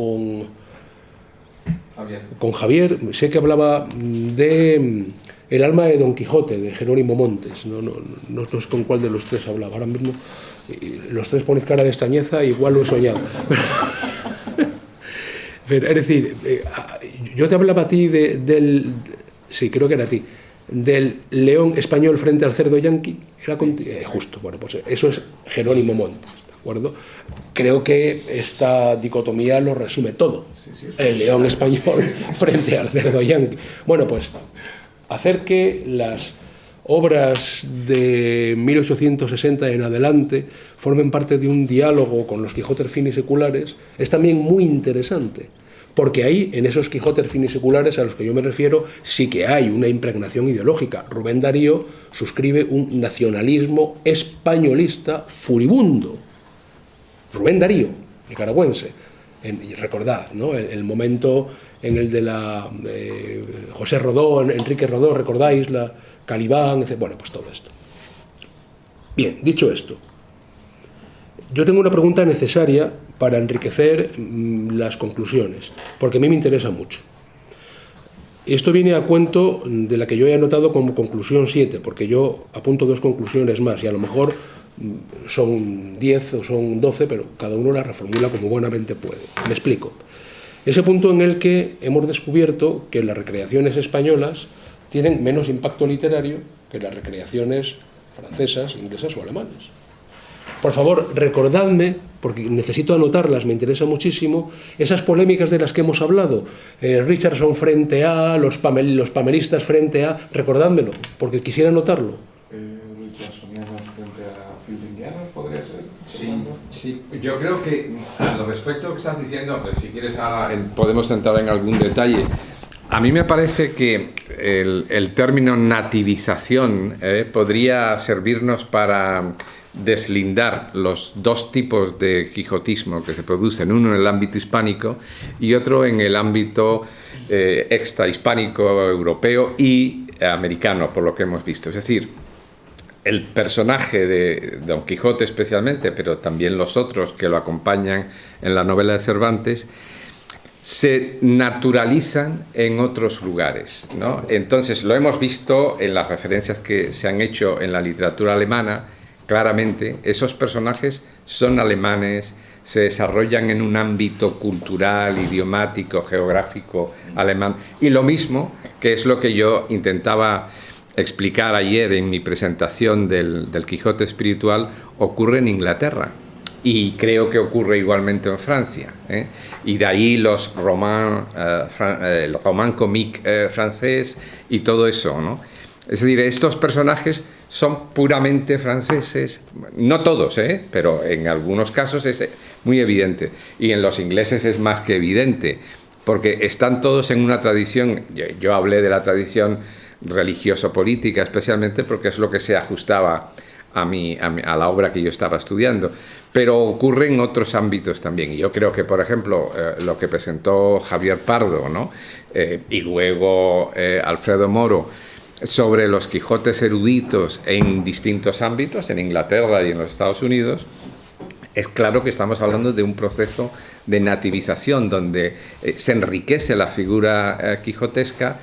con Javier, sé que hablaba de El alma de Don Quijote, de Jerónimo Montes. No sé con cuál de los tres hablaba. Ahora mismo los tres ponéis cara de extrañeza, igual lo he soñado. Pero, es decir, yo te hablaba a ti del sí, creo que era a ti, del león español frente al cerdo yanqui, era justo, bueno, pues eso es Jerónimo Montes, ¿de acuerdo? Creo que esta dicotomía lo resume todo, el león español frente al cerdo yanqui. Bueno, pues hacer que las obras de 1860 en adelante formen parte de un diálogo con los Quijotes finiseculares es también muy interesante, porque ahí, en esos Quijotes finiseculares a los que yo me refiero, sí que hay una impregnación ideológica. Rubén Darío suscribe un nacionalismo españolista furibundo. Rubén Darío, nicaragüense. Y recordad, ¿no?, el momento en el de José Rodó, Enrique Rodó, recordáis, la Calibán, etc. Bueno, pues todo esto. Bien, dicho esto, yo tengo una pregunta necesaria para enriquecer las conclusiones, porque a mí me interesa mucho. Esto viene a cuento de la que yo he anotado como conclusión 7, porque yo apunto 2 conclusiones más, y a lo mejor son 10 o son 12, pero cada uno la reformula como buenamente puede. Me explico. Ese punto en el que hemos descubierto que las recreaciones españolas tienen menos impacto literario que las recreaciones francesas, inglesas o alemanas. Por favor, recordadme, porque necesito anotarlas, me interesa muchísimo, esas polémicas de las que hemos hablado, Richardson frente a, los pamelistas frente a, recordádmelo, porque quisiera anotarlo. Richardsonianos frente a fieldingianos, ¿podría ser? Sí, yo creo que, al respecto que estás diciendo, pues, si quieres ahora podemos entrar en algún detalle. A mí me parece que el término nativización podría servirnos para deslindar los 2 tipos de quijotismo que se producen, uno en el ámbito hispánico y otro en el ámbito extrahispánico, europeo y americano, por lo que hemos visto. Es decir, el personaje de Don Quijote especialmente, pero también los otros que lo acompañan en la novela de Cervantes, se naturalizan en otros lugares, ¿no? Entonces, lo hemos visto en las referencias que se han hecho en la literatura alemana. Claramente, esos personajes son alemanes, se desarrollan en un ámbito cultural, idiomático, geográfico alemán. Y lo mismo, que es lo que yo intentaba explicar ayer en mi presentación del Quijote espiritual, ocurre en Inglaterra. Y creo que ocurre igualmente en Francia, ¿eh? Y de ahí los el roman comique francés y todo eso, ¿no? Es decir, estos personajes son puramente franceses, no todos, pero en algunos casos es muy evidente, y en los ingleses es más que evidente, porque están todos en una tradición. Yo hablé de la tradición religioso-política especialmente porque es lo que se ajustaba a la obra que yo estaba estudiando, pero ocurre en otros ámbitos también. Y yo creo que, por ejemplo, lo que presentó Javier Pardo, ¿no?, y luego Alfredo Moro, sobre los Quijotes eruditos en distintos ámbitos, en Inglaterra y en los Estados Unidos, es claro que estamos hablando de un proceso de nativización donde se enriquece la figura quijotesca,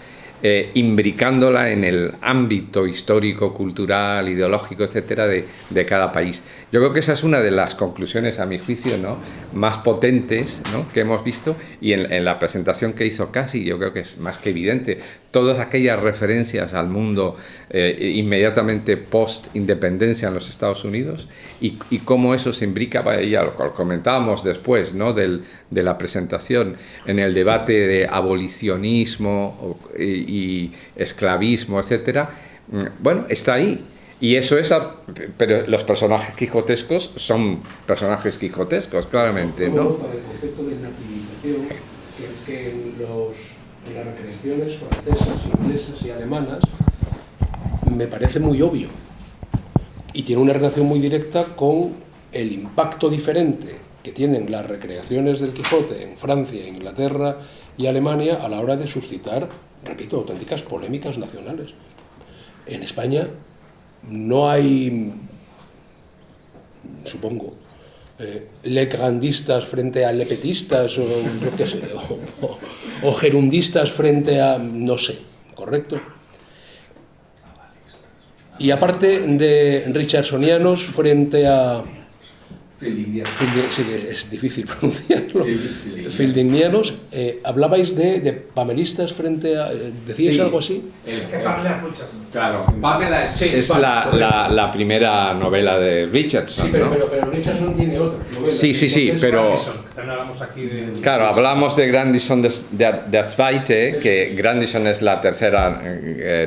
imbricándola en el ámbito histórico, cultural, ideológico, etcétera, de cada país. Yo creo que esa es una de las conclusiones, a mi juicio, ¿no?, más potentes, ¿no?, que hemos visto, y en la presentación que hizo Casi, yo creo que es más que evidente. Todas aquellas referencias al mundo inmediatamente post-independencia en los Estados Unidos y cómo eso se imbrica, ya lo comentábamos después, ¿no?, de la presentación, en el debate de abolicionismo y esclavismo, etcétera. Bueno, está ahí. Y eso es, pero los personajes quijotescos son personajes quijotescos, claramente, ¿no? Para el concepto de nativización, que en las recreaciones francesas, inglesas y alemanas me parece muy obvio y tiene una relación muy directa con el impacto diferente que tienen las recreaciones del Quijote en Francia, Inglaterra y Alemania a la hora de suscitar, repito, auténticas polémicas nacionales. En España no hay, supongo, legrandistas frente a lepetistas o, yo qué sé, o gerundistas frente a, no sé, ¿correcto? Y aparte de richardsonianos frente a Sí, que es difícil pronunciarlo. Sí, Fieldingianos. Hablabais de pamelistas frente a... ¿Decíais Sí. algo así? Claro, Pamela es vale, la primera novela de Richardson, Sí, pero ¿no? Richardson tiene otras novelas. Sí, pero... También hablamos aquí de... Claro, hablamos de Grandison de Zweite, que Grandison es la tercera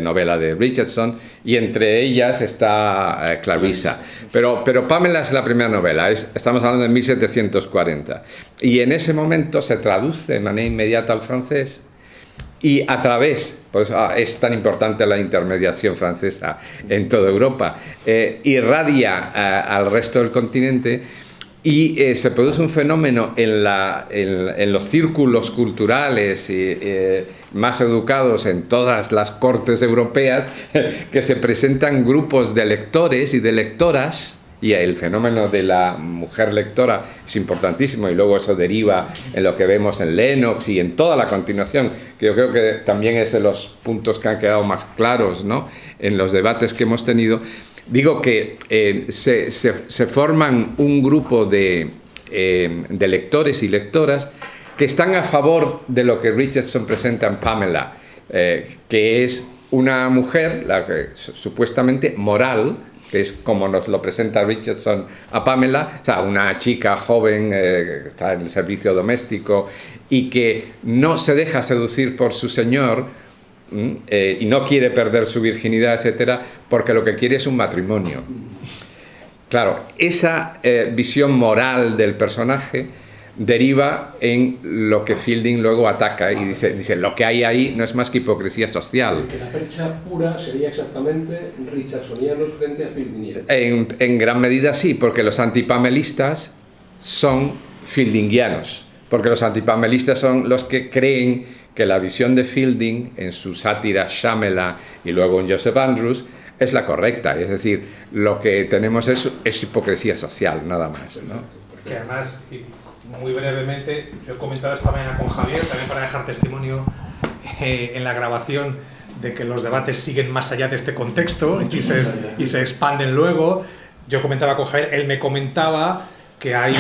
novela de Richardson, y entre ellas está Clarissa. Pero Pamela es la primera novela, estamos hablando de 1740. Y en ese momento se traduce de manera inmediata al francés, y a través, por eso es tan importante la intermediación francesa en toda Europa, irradia al resto del continente. Y se produce un fenómeno en los círculos culturales más educados en todas las cortes europeas, que se presentan grupos de lectores y de lectoras, y el fenómeno de la mujer lectora es importantísimo, y luego eso deriva en lo que vemos en Lennox y en toda la continuación, que yo creo que también es de los puntos que han quedado más claros, ¿no?, en los debates que hemos tenido. Digo que se forman un grupo de lectores y lectoras que están a favor de lo que Richardson presenta en Pamela, que es una mujer supuestamente moral, que es como nos lo presenta Richardson a Pamela, o sea, una chica joven que está en el servicio doméstico y que no se deja seducir por su señor, y no quiere perder su virginidad, etcétera, porque lo que quiere es un matrimonio. Claro, esa visión moral del personaje deriva en lo que Fielding luego ataca y dice lo que hay ahí no es más que hipocresía social. Que la percha pura sería exactamente richardsonianos frente a fieldingianos. En gran medida sí, porque los antipamelistas son fieldingianos, porque los antipamelistas son los que creen que la visión de Fielding en su sátira Shamela y luego en Joseph Andrews es la correcta, es decir, lo que tenemos es hipocresía social, nada más, ¿no? Que además, y muy brevemente, yo he comentado esta mañana con Javier, también para dejar testimonio en la grabación de que los debates siguen más allá de este contexto y se expanden luego. Yo comentaba con Javier, él me comentaba que hay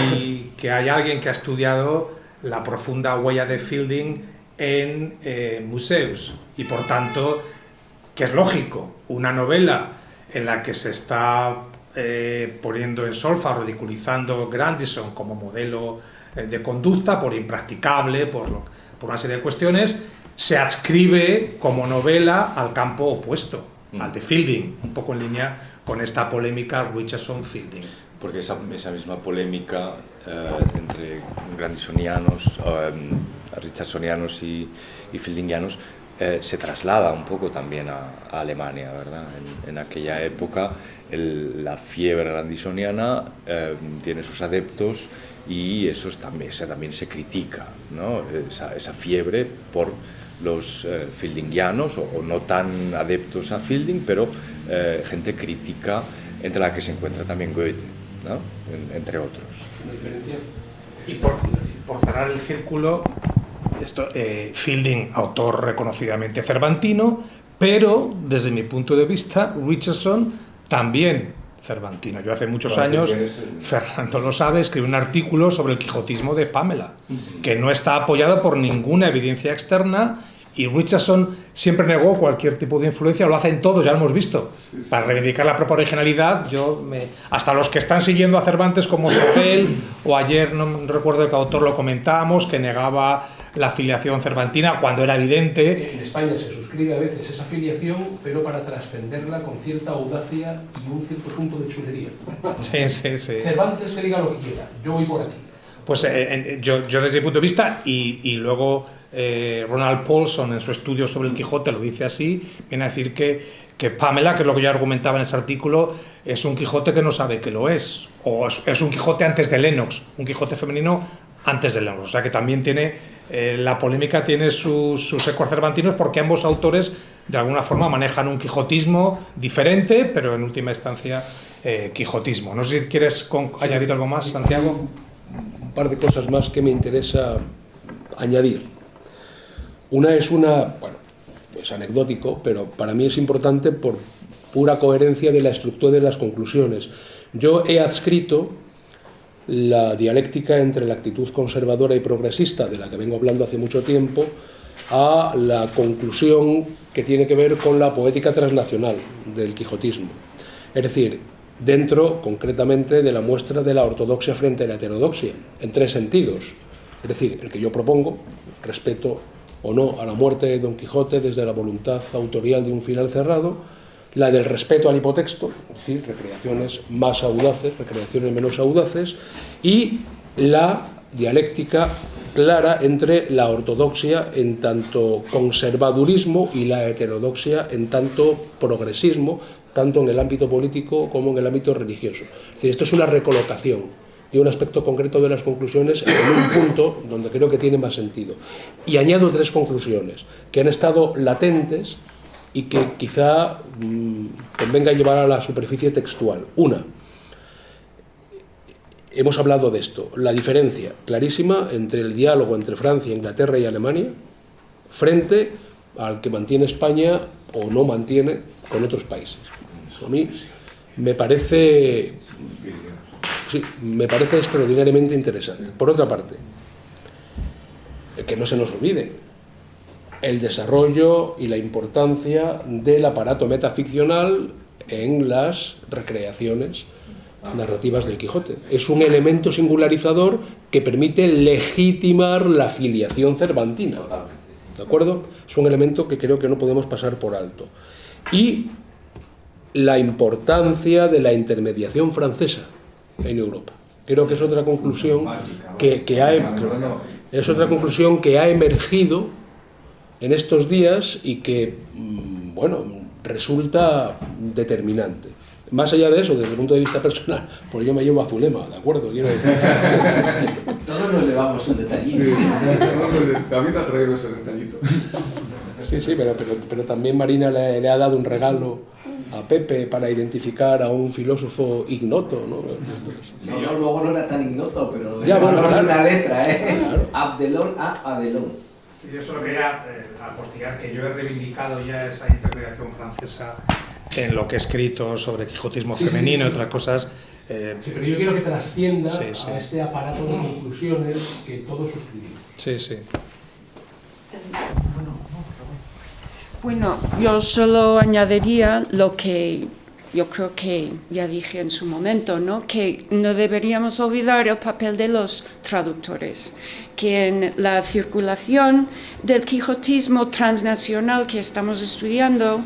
alguien que ha estudiado la profunda huella de Fielding en museos, y por tanto que es lógico, una novela en la que se está poniendo en solfa, ridiculizando Grandison como modelo de conducta por impracticable, por una serie de cuestiones, se adscribe como novela al campo opuesto, al de Fielding, un poco en línea con esta polémica Richardson-Fielding. Porque esa misma polémica entre grandisonianos, richardsonianos y fieldingianos se traslada un poco también a Alemania, ¿verdad? En aquella época la fiebre grandisoniana tiene sus adeptos y eso también se critica, ¿no? Esa fiebre por los fieldingianos o no tan adeptos a Fielding, pero gente crítica, entre la que se encuentra también Goethe, ¿no? Entre otros. Y por cerrar el círculo, Fielding, autor reconocidamente cervantino, pero desde mi punto de vista Richardson también cervantino. Yo hace muchos años, Fernando lo sabe, escribí un artículo sobre el quijotismo de Pamela, que no está apoyado por ninguna evidencia externa, y Richardson siempre negó cualquier tipo de influencia, lo hacen todos, ya lo hemos visto. Para reivindicar la propia originalidad, hasta los que están siguiendo a Cervantes como Sorel, o ayer, no recuerdo de qué autor lo comentábamos, que negaba la filiación cervantina cuando era evidente. En España se suscribe a veces esa filiación, pero para trascenderla con cierta audacia y un cierto punto de chulería. Sí. Cervantes que diga lo que quiera, yo voy por aquí. Pues yo desde mi punto de vista, y luego Ronald Paulson en su estudio sobre el Quijote lo dice así, viene a decir que Pamela, que es lo que yo argumentaba en ese artículo, es un Quijote que no sabe que lo es, o es un Quijote antes de Lennox, un Quijote femenino antes de Lennox, o sea que también tiene la polémica tiene sus ecos cervantinos, porque ambos autores de alguna forma manejan un quijotismo diferente, pero en última instancia quijotismo. No sé si quieres añadir algo más, Santiago. Un par de cosas más que me interesa añadir. Una es pues anecdótico, pero para mí es importante por pura coherencia de la estructura de las conclusiones. Yo he adscrito la dialéctica entre la actitud conservadora y progresista, de la que vengo hablando hace mucho tiempo, a la conclusión que tiene que ver con la poética transnacional del quijotismo. Es decir, dentro, concretamente, de la muestra de la ortodoxia frente a la heterodoxia, en 3 sentidos. Es decir, el que yo propongo, respeto o no a la muerte de Don Quijote desde la voluntad autorial de un final cerrado, la del respeto al hipotexto, es decir, recreaciones más audaces, recreaciones menos audaces, y la dialéctica clara entre la ortodoxia en tanto conservadurismo y la heterodoxia en tanto progresismo, tanto en el ámbito político como en el ámbito religioso. Es decir, esto es una recolocación de un aspecto concreto de las conclusiones en un punto donde creo que tiene más sentido. Y añado 3 conclusiones que han estado latentes y que quizá convenga llevar a la superficie textual. Una, hemos hablado de esto, la diferencia clarísima entre el diálogo entre Francia, Inglaterra y Alemania frente al que mantiene España o no mantiene con otros países. A mí me parece extraordinariamente interesante. Por otra parte, que no se nos olvide el desarrollo y la importancia del aparato metaficcional en las recreaciones narrativas del Quijote. Es un elemento singularizador que permite legitimar la filiación cervantina. ¿De acuerdo? Es un elemento que creo que no podemos pasar por alto. Y la importancia de la intermediación francesa en Europa. Creo que es otra conclusión que ha emergido en estos días y que, bueno, resulta determinante. Más allá de eso, desde el punto de vista personal, pues yo me llevo a Zulema, ¿de acuerdo? Quiero decir. Todos nos llevamos un detallito. Sí, David ha traído ese detallito. Sí, pero también Marina le ha dado un regalo a Pepe para identificar a un filósofo ignoto, ¿no? No, luego no era tan ignoto, pero ya, bueno, claro. Una letra, ¿eh? Claro. Abdelón a Adelón. Sí, yo solo quería apostillar que yo he reivindicado ya esa intermediación francesa en lo que he escrito sobre quijotismo femenino y otras cosas. Sí, pero yo quiero que trascienda sí. a este aparato de conclusiones que todos suscribimos. Sí. Bueno, yo solo añadiría lo que yo creo que ya dije en su momento, ¿no? Que no deberíamos olvidar el papel de los traductores, que en la circulación del quijotismo transnacional que estamos estudiando,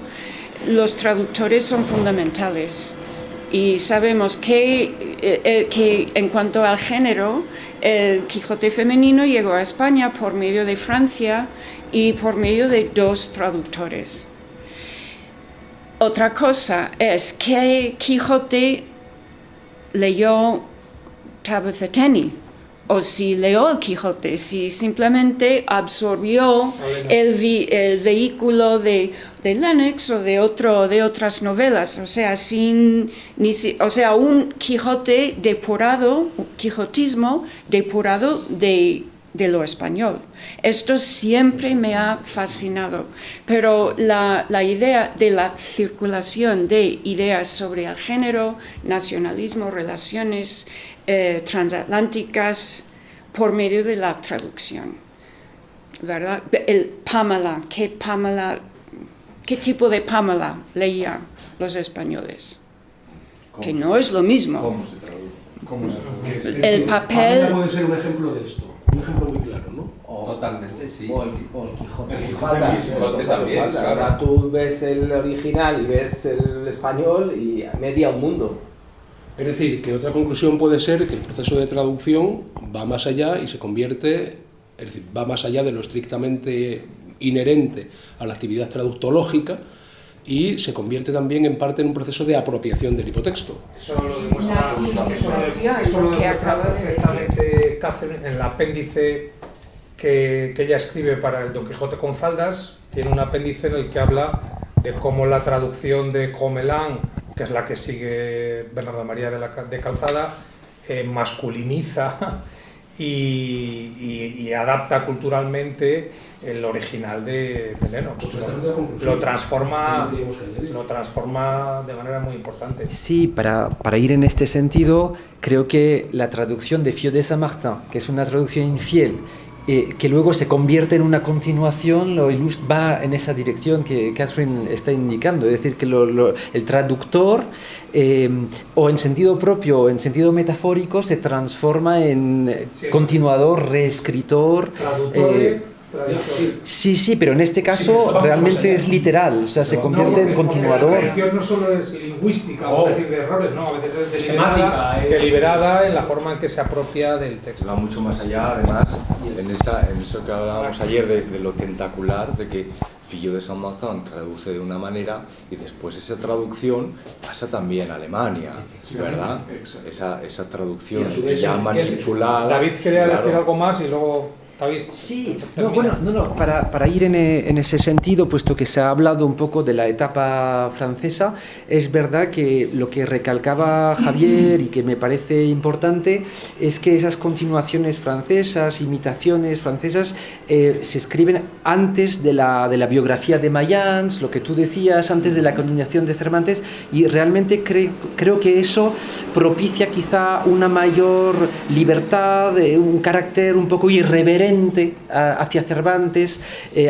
los traductores son fundamentales. Y sabemos que en cuanto al género, el Quijote femenino llegó a España por medio de Francia y por medio de 2 traductores. Otra cosa es que Quijote leyó Tabitha Tenney, o si leyó el Quijote, si simplemente absorbió el vehículo de Lennox o de otras novelas, o sea, un Quijote depurado, un quijotismo depurado de lo español. Esto siempre me ha fascinado, pero la idea de la circulación de ideas sobre el género, nacionalismo, relaciones transatlánticas por medio de la traducción, ¿verdad? Pamela, ¿qué tipo de Pamela leían los españoles? Que no es lo mismo. ¿Cómo se traduce? El papel... Pamela puede ser un ejemplo de esto, un ejemplo muy claro, ¿no? Totalmente, sí. O el Quijote. El Quijote también, claro. Ahora tú ves el original y ves el español y media un mundo. Es decir, que otra conclusión puede ser que el proceso de traducción va más allá y se convierte, es decir, va más allá de lo estrictamente inherente a la actividad traductológica y se convierte también en parte en un proceso de apropiación del hipotexto. Eso lo demuestra perfectamente Catherine en el apéndice que ella escribe para el Don Quijote con faldas. Tiene un apéndice en el que habla de cómo la traducción de Comelán, que es la que sigue Bernarda María de Calzada, masculiniza y adapta culturalmente el original de Lennox. Lo transforma de manera muy importante. Sí, para ir en este sentido, creo que la traducción de Fieu de Saint-Martin, que es una traducción infiel, que luego se convierte en una continuación, va en esa dirección que Catherine está indicando, es decir, que el traductor, o en sentido propio o en sentido metafórico, se transforma en continuador, reescritor. Sí, pero en este caso realmente es literal, o sea, se convierte en continuador. La tradición no solo es lingüística, vamos a decir, de errores, no, a veces es deliberada en la forma en que se apropia del texto. Va mucho más allá, además, en eso que hablábamos ayer de lo tentacular, de que Fieu de Saint-Martin traduce de una manera y después esa traducción pasa también a Alemania, ¿verdad? Esa traducción ya manipulada. David quería decir algo más y luego... David. Sí, para ir en ese sentido, puesto que se ha hablado un poco de la etapa francesa, es verdad que lo que recalcaba Javier y que me parece importante es que esas continuaciones francesas, imitaciones francesas, se escriben antes de la biografía de Mayans, lo que tú decías, antes de la canonización de Cervantes, y realmente creo que eso propicia quizá una mayor libertad, un carácter un poco irreverente hacia Cervantes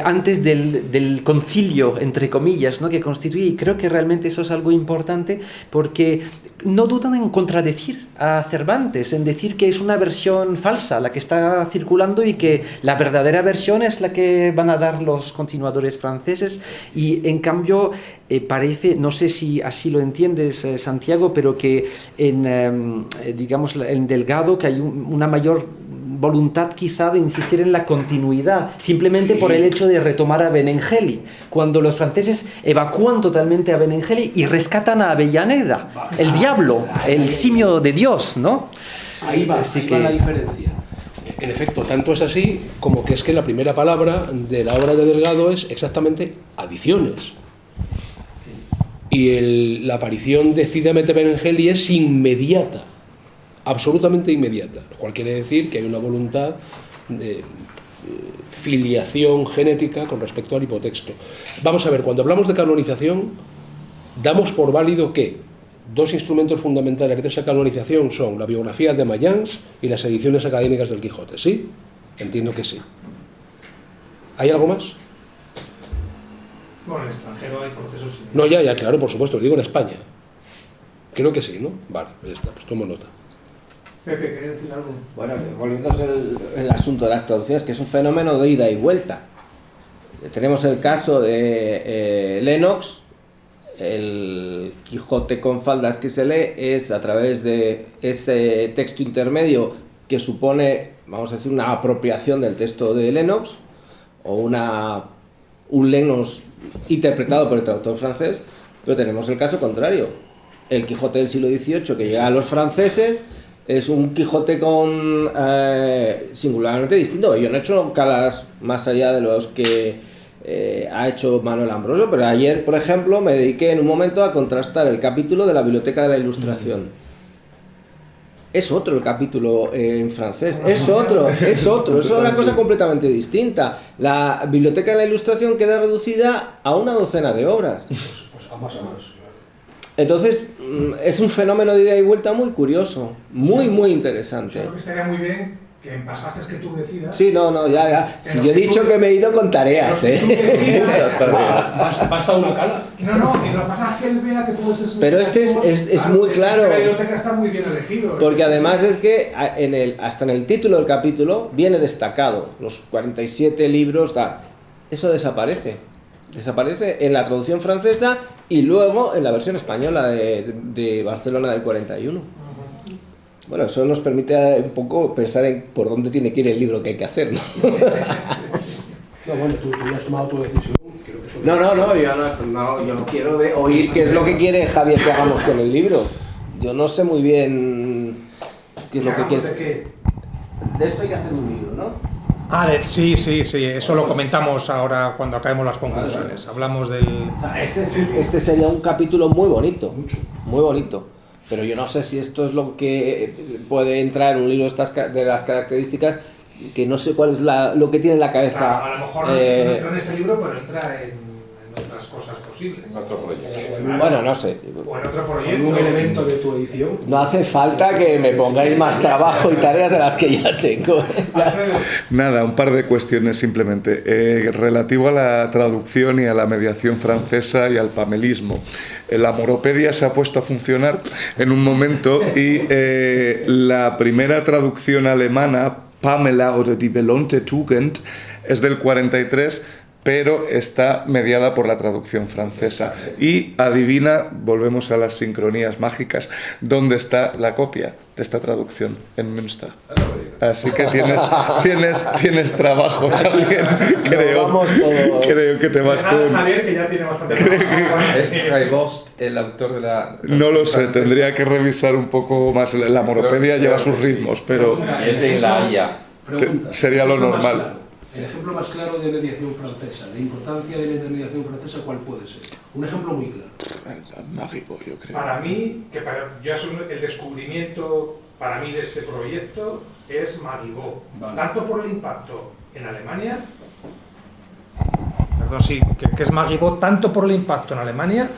antes del concilio, entre comillas, ¿no?, que constituye, y creo que realmente eso es algo importante porque no dudan en contradecir a Cervantes, en decir que es una versión falsa la que está circulando y que la verdadera versión es la que van a dar los continuadores franceses, y en cambio parece, no sé si así lo entiendes, Santiago, pero que digamos, en Delgado, que hay una mayor voluntad quizá de insistir en la continuidad, simplemente por el hecho de retomar a Benengeli, cuando los franceses evacúan totalmente a Benengeli y rescatan a Avellaneda, el diablo, el simio de Dios, ¿no? Ahí va la diferencia. En efecto, tanto es así como que es que la primera palabra de la obra de Delgado es exactamente adiciones. Y la aparición de Cide Hamete Benengeli es inmediata, absolutamente inmediata, lo cual quiere decir que hay una voluntad de filiación genética con respecto al hipotexto. Vamos a ver, cuando hablamos de canonización, damos por válido que dos instrumentos fundamentales de esa canonización son la biografía de Mayans y las ediciones académicas del Quijote, ¿sí? Entiendo que sí. ¿Hay algo más? Bueno, en el extranjero hay procesos... No, ya, claro, por supuesto, lo digo en España. Creo que sí, ¿no? Vale, pues ya está, pues tomo nota. Pepe, ¿querías decir algo? Bueno, volviendo al asunto de las traducciones, que es un fenómeno de ida y vuelta. Tenemos el caso de Lennox, el Quijote con faldas que se lee es a través de ese texto intermedio que supone, vamos a decir, una apropiación del texto de Lennox, o un Lennox interpretado por el traductor francés, pero tenemos el caso contrario. El Quijote del siglo XVIII que llega a los franceses es un Quijote con singularmente distinto. Yo no he hecho calas más allá de los que ha hecho Manuel Ambrosio, pero ayer, por ejemplo, me dediqué en un momento a contrastar el capítulo de la Biblioteca de la Ilustración. Es otro el capítulo en francés, es una cosa completamente distinta. La Biblioteca de la Ilustración queda reducida a una docena de obras. Pues a más. Entonces, es un fenómeno de ida y vuelta muy curioso, muy interesante. Yo creo que estaría muy bien que en pasajes que tú decidas... Sí, ya. Si yo he dicho que me he ido con tareas, muchas tareas. Basta una cala. No, y lo que pasa es que él vea que todo ese... Pero este es muy claro. La biblioteca está muy bien elegido. Porque además es que hasta en el título del capítulo viene destacado, los 47 libros, eso desaparece. Desaparece en la traducción francesa y luego en la versión española de Barcelona del 41. Bueno, eso nos permite un poco pensar en por dónde tiene que ir el libro que hay que hacer, ¿no? No, bueno, tú ya has tomado tu decisión. Creo que yo no quiero oír qué es lo que quiere Javier que hagamos con el libro. Yo no sé muy bien qué es lo que quiere. ¿De qué? De esto hay que hacer un libro, ¿no? Sí, eso lo comentamos ahora cuando acabemos las conclusiones. Hablamos del... Este sería un capítulo muy bonito, muy bonito. Pero yo no sé si esto es lo que puede entrar en un libro de las características, que no sé cuál es lo que tiene en la cabeza. Claro, a lo mejor no entra en este libro, pero entra en otras cosas posibles. En otro proyecto. Bueno, no sé. O en otro ¿Algún proyecto. elemento de tu edición? No hace falta que me pongáis más trabajo y tareas de las que ya tengo. Nada, un par de cuestiones simplemente. Relativo a la traducción y a la mediación francesa y al pamelismo. La Moropedia se ha puesto a funcionar en un momento y la primera traducción alemana, Pamela oder die belohnte Tugend, es del 43, pero está mediada por la traducción francesa. Y adivina, volvemos a las sincronías mágicas, ¿dónde está la copia de esta traducción? En Münster. Así que tienes trabajo también, creo que te vas con... Javier, que ya tiene bastante ¿Es Prevost el autor de la...? No lo sé, tendría que revisar un poco más. La Moropedia lleva sus ritmos, pero Es de La Haya. Pregunta. sería lo Ejemplo más normal. claro. El ejemplo más claro de mediación francesa, de importancia de la mediación francesa, ¿cuál puede ser? Un ejemplo muy claro. Mágico, yo creo. Para mí, yo asumo el descubrimiento para mí de este proyecto es Marivaux. Vale. Tanto por el impacto en Alemania, perdón, sí, que es Marivaux, tanto por el impacto en Alemania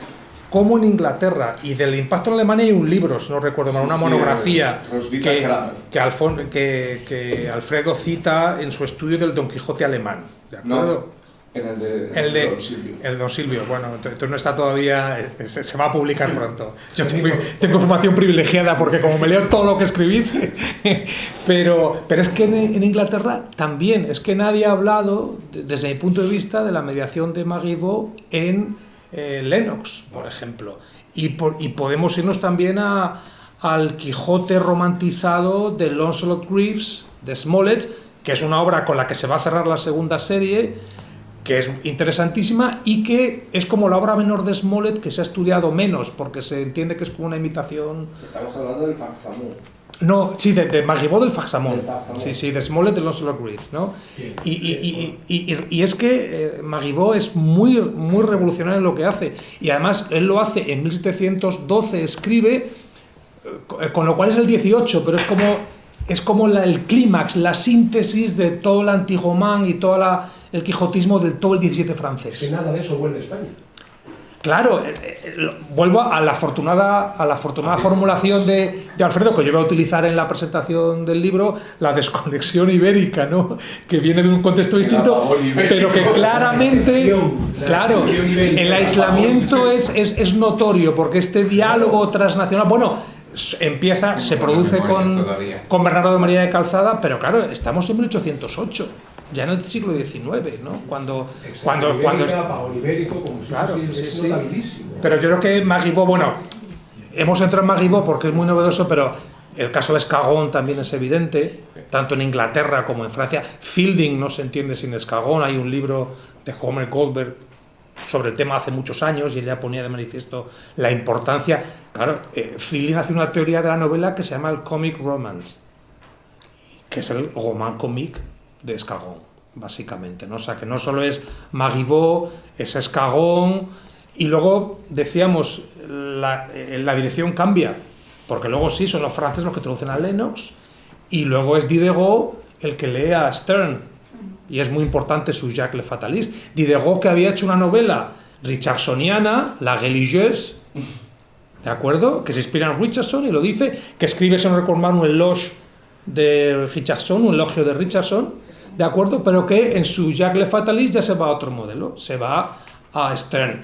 como en Inglaterra. Y del impacto en Alemania hay un libro, si no recuerdo mal, una monografía que Alfredo cita en su estudio del Don Quijote alemán. ¿De acuerdo? El de Don Silvio. El Don Silvio, bueno, entonces no está todavía, se va a publicar pronto. Yo tengo información privilegiada porque como me leo todo lo que escribís, pero es que en Inglaterra también, es que nadie ha hablado, desde mi punto de vista, de la mediación de Marivaux en Lennox, por ejemplo. Y podemos irnos también al Quijote romantizado de Lancelot Greaves, de Smollett, que es una obra con la que se va a cerrar la segunda serie, que es interesantísima y que es como la obra menor de Smollett, que se ha estudiado menos, porque se entiende que es como una imitación... Estamos hablando del Farsamont. No, sí, de Marivaux del Farsamont. Sí, Sí, de Smollett de Lancelot Greaves, ¿no? Y es que Marivaux es muy, muy revolucionario en lo que hace. Y además él lo hace en 1712, escribe, con lo cual es el 18, pero es como el clímax, la síntesis de todo el antiromán y todo el quijotismo del todo el 17 francés. Que nada de eso vuelve a España. Claro, vuelvo a la afortunada formulación de Alfredo, que yo voy a utilizar en la presentación del libro, la desconexión ibérica, ¿no? Que viene de un contexto distinto, pero que claramente, claro, el aislamiento es notorio, porque este diálogo transnacional, bueno, se produce con Bernardo de María de Calzada, pero claro, estamos en 1808. Ya en el siglo XIX, ¿no? Cuando Ibérico, como claro, es notabilísimo. Pero yo creo que Marivaux, bueno, hemos entrado en Marivaux porque es muy novedoso, pero el caso de Escagón también es evidente, tanto en Inglaterra como en Francia. Fielding no se entiende sin Escagón. Hay un libro de Homer Goldberg sobre el tema hace muchos años y ella ponía de manifiesto la importancia. Claro, Fielding hace una teoría de la novela que se llama el comic romance, que es el roman comique de Escagón, básicamente, ¿no? O sea, que no solo es Marivaux, es Escagón, y luego decíamos, la dirección cambia, porque luego sí, son los franceses los que traducen a Lennox, y luego es Diderot el que lee a Sterne, y es muy importante su Jacques Le Fataliste. Diderot, que había hecho una novela richardsoniana, La Religieuse, ¿de acuerdo? Que se inspira en Richardson, y lo dice, que escribe, si no recuerdo mal, un eloge de Richardson, un elogio de Richardson, ¿de acuerdo? Pero que en su Jacques Le Fataliste ya se va a otro modelo, se va a Sterne,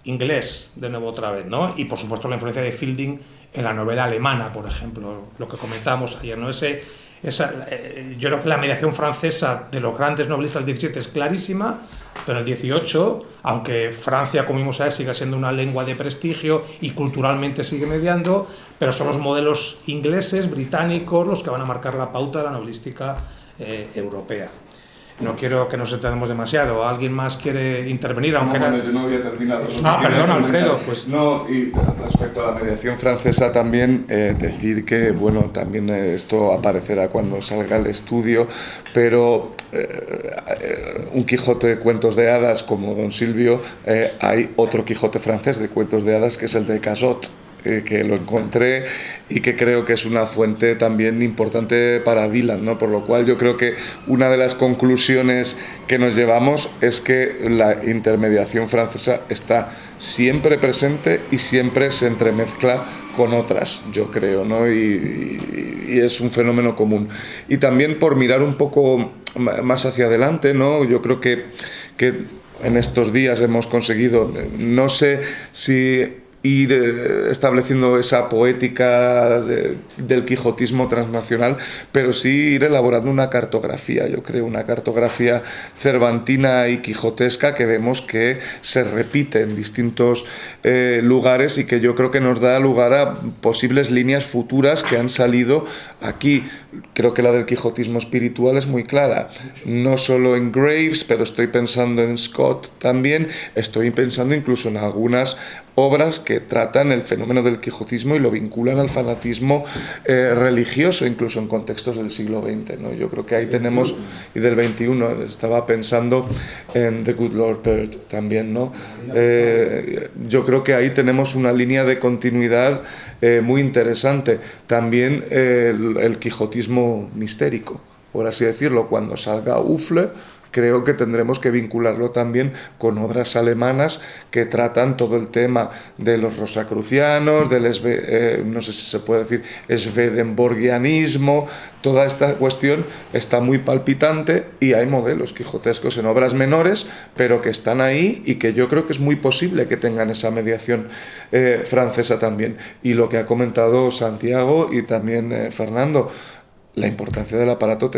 inglés, de nuevo otra vez, ¿no? Y por supuesto la influencia de Fielding en la novela alemana, por ejemplo, lo que comentábamos ayer, ¿no? Yo creo que la mediación francesa de los grandes novelistas del 17 es clarísima, pero el 18, aunque Francia, como vimos ayer, sigue siendo una lengua de prestigio y culturalmente sigue mediando, pero son los modelos ingleses, británicos, los que van a marcar la pauta de la novelística europea. No quiero que nos entendamos demasiado. ¿Alguien más quiere intervenir? Aunque yo no había terminado. Perdón, Alfredo. Pues no, y respecto a la mediación francesa también, decir que, bueno, también esto aparecerá cuando salga el estudio, pero un Quijote de cuentos de hadas como Don Silvio, hay otro Quijote francés de cuentos de hadas que es el de Cazot, que lo encontré y que creo que es una fuente también importante para Dylan, ¿no? Por lo cual yo creo que una de las conclusiones que nos llevamos es que la intermediación francesa está siempre presente y siempre se entremezcla con otras, yo creo, ¿no? Y es un fenómeno común. Y también por mirar un poco más hacia adelante, ¿no? Yo creo que en estos días hemos conseguido, no sé si ir estableciendo esa poética del quijotismo transnacional, pero sí ir elaborando una cartografía, yo creo, una cartografía cervantina y quijotesca que vemos que se repite en distintos lugares y que yo creo que nos da lugar a posibles líneas futuras que han salido aquí. Creo que la del quijotismo espiritual es muy clara, no solo en Graves, pero estoy pensando en Scott también, estoy pensando incluso en algunas obras que tratan el fenómeno del quijotismo y lo vinculan al fanatismo religioso, incluso en contextos del siglo XX, ¿no? Yo creo que ahí tenemos, y del XXI, estaba pensando en The Good Lord Bird también, ¿no? Yo creo que ahí tenemos una línea de continuidad muy interesante. También el quijotismo mistérico, por así decirlo, cuando salga Ufle, creo que tendremos que vincularlo también con obras alemanas que tratan todo el tema de los rosacrucianos, del no sé si se puede decir swedenborgianismo. Toda esta cuestión está muy palpitante y hay modelos quijotescos en obras menores, pero que están ahí y que yo creo que es muy posible que tengan esa mediación francesa también. Y lo que ha comentado Santiago y también Fernando, la importancia del aparato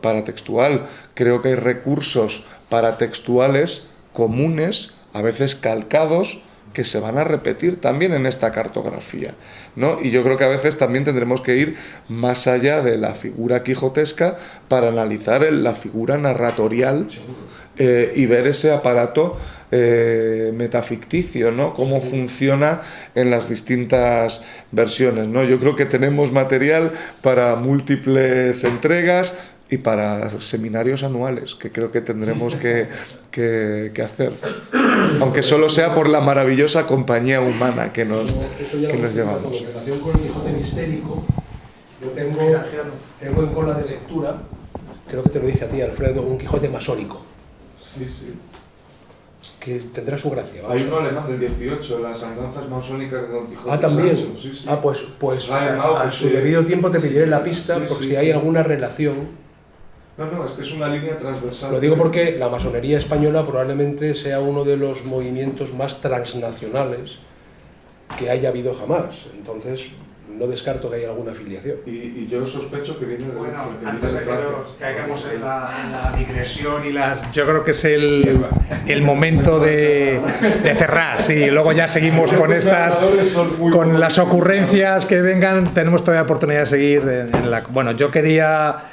paratextual. Creo que hay recursos paratextuales comunes, a veces calcados, que se van a repetir también en esta cartografía, ¿no? Y yo creo que a veces también tendremos que ir más allá de la figura quijotesca para analizar la figura narratorial y ver ese aparato metaficticio, ¿no? Cómo funciona en las distintas versiones, ¿no? Yo creo que tenemos material para múltiples entregas y para seminarios anuales, que creo que tendremos que hacer, aunque solo sea por la maravillosa compañía humana que nos llevamos. En relación con el Quijote mistérico, yo tengo en cola de lectura, creo que te lo dije a ti, Alfredo, un Quijote masónico. Sí, sí. Que tendrá su gracia. Hay uno alemán del 18, las andanzas masónicas de Don Quijote. Ah, también. Sancho, sí, sí. Ah, pues a su debido tiempo te pediré la pista por si hay alguna relación. No, es que es una línea transversal. Lo digo porque la masonería española probablemente sea uno de los movimientos más transnacionales que haya habido jamás. Entonces, no descarto que haya alguna afiliación. Y yo sospecho que viene de antes de que caigamos en la digresión y las... Yo creo que es el momento de cerrar, sí. Luego ya seguimos con estas, con las ocurrencias que vengan. Tenemos todavía oportunidad de seguir en la... Bueno, yo quería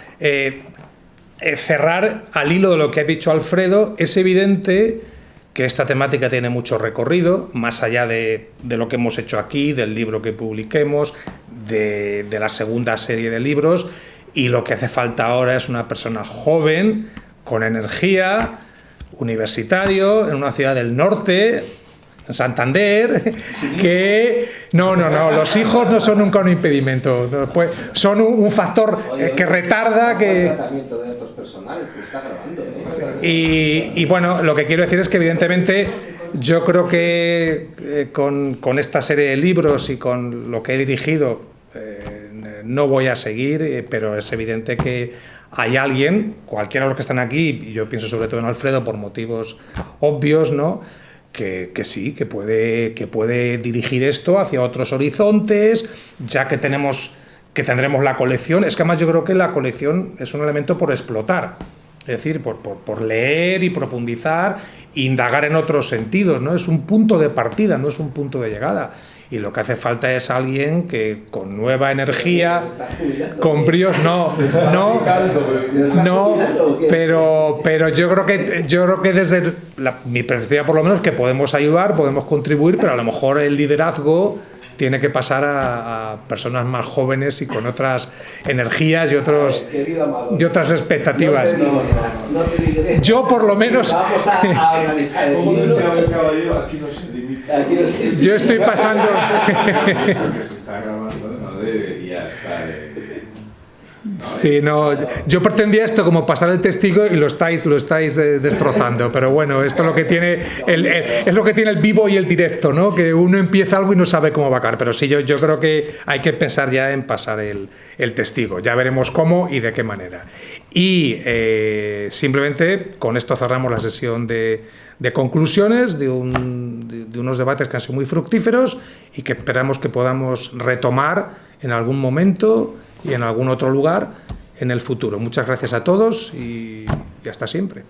cerrar al hilo de lo que ha dicho Alfredo. Es evidente que esta temática tiene mucho recorrido, más allá de lo que hemos hecho aquí, del libro que publiquemos, de la segunda serie de libros, y lo que hace falta ahora es una persona joven, con energía, universitario, en una ciudad del norte, en Santander, que... No, los hijos no son nunca un impedimento, pues son un factor que retarda, que... Y bueno, lo que quiero decir es que evidentemente yo creo que con esta serie de libros y con lo que he dirigido no voy a seguir, pero es evidente que hay alguien, cualquiera de los que están aquí, y yo pienso sobre todo en Alfredo por motivos obvios, ¿no?, que sí, que puede dirigir esto hacia otros horizontes, ya que tendremos la colección. Es que además yo creo que la colección es un elemento por explotar, es decir, por leer y profundizar, indagar en otros sentidos, ¿no? Es un punto de partida, no es un punto de llegada. Y lo que hace falta es alguien que con nueva energía, con bríos, pero yo creo que desde mi perspectiva por lo menos que podemos ayudar, podemos contribuir, pero a lo mejor el liderazgo tiene que pasar a personas más jóvenes y con otras energías y otras expectativas. No te digré. Yo por lo menos Vamos a organizar el Como libro. decía el caballero, aquí no se limita. Aquí no se limita. yo estoy pasando Eso que se está grabando no debería estar. sí, no, yo pretendía esto como pasar el testigo y lo estáis destrozando, pero bueno, esto es lo que tiene es lo que tiene el vivo y el directo, ¿no? Que uno empieza algo y no sabe cómo va a acabar, pero sí, yo creo que hay que pensar ya en pasar el testigo, ya veremos cómo y de qué manera. Y simplemente con esto cerramos la sesión de conclusiones de unos debates que han sido muy fructíferos y que esperamos que podamos retomar en algún momento y en algún otro lugar en el futuro. Muchas gracias a todos y hasta siempre.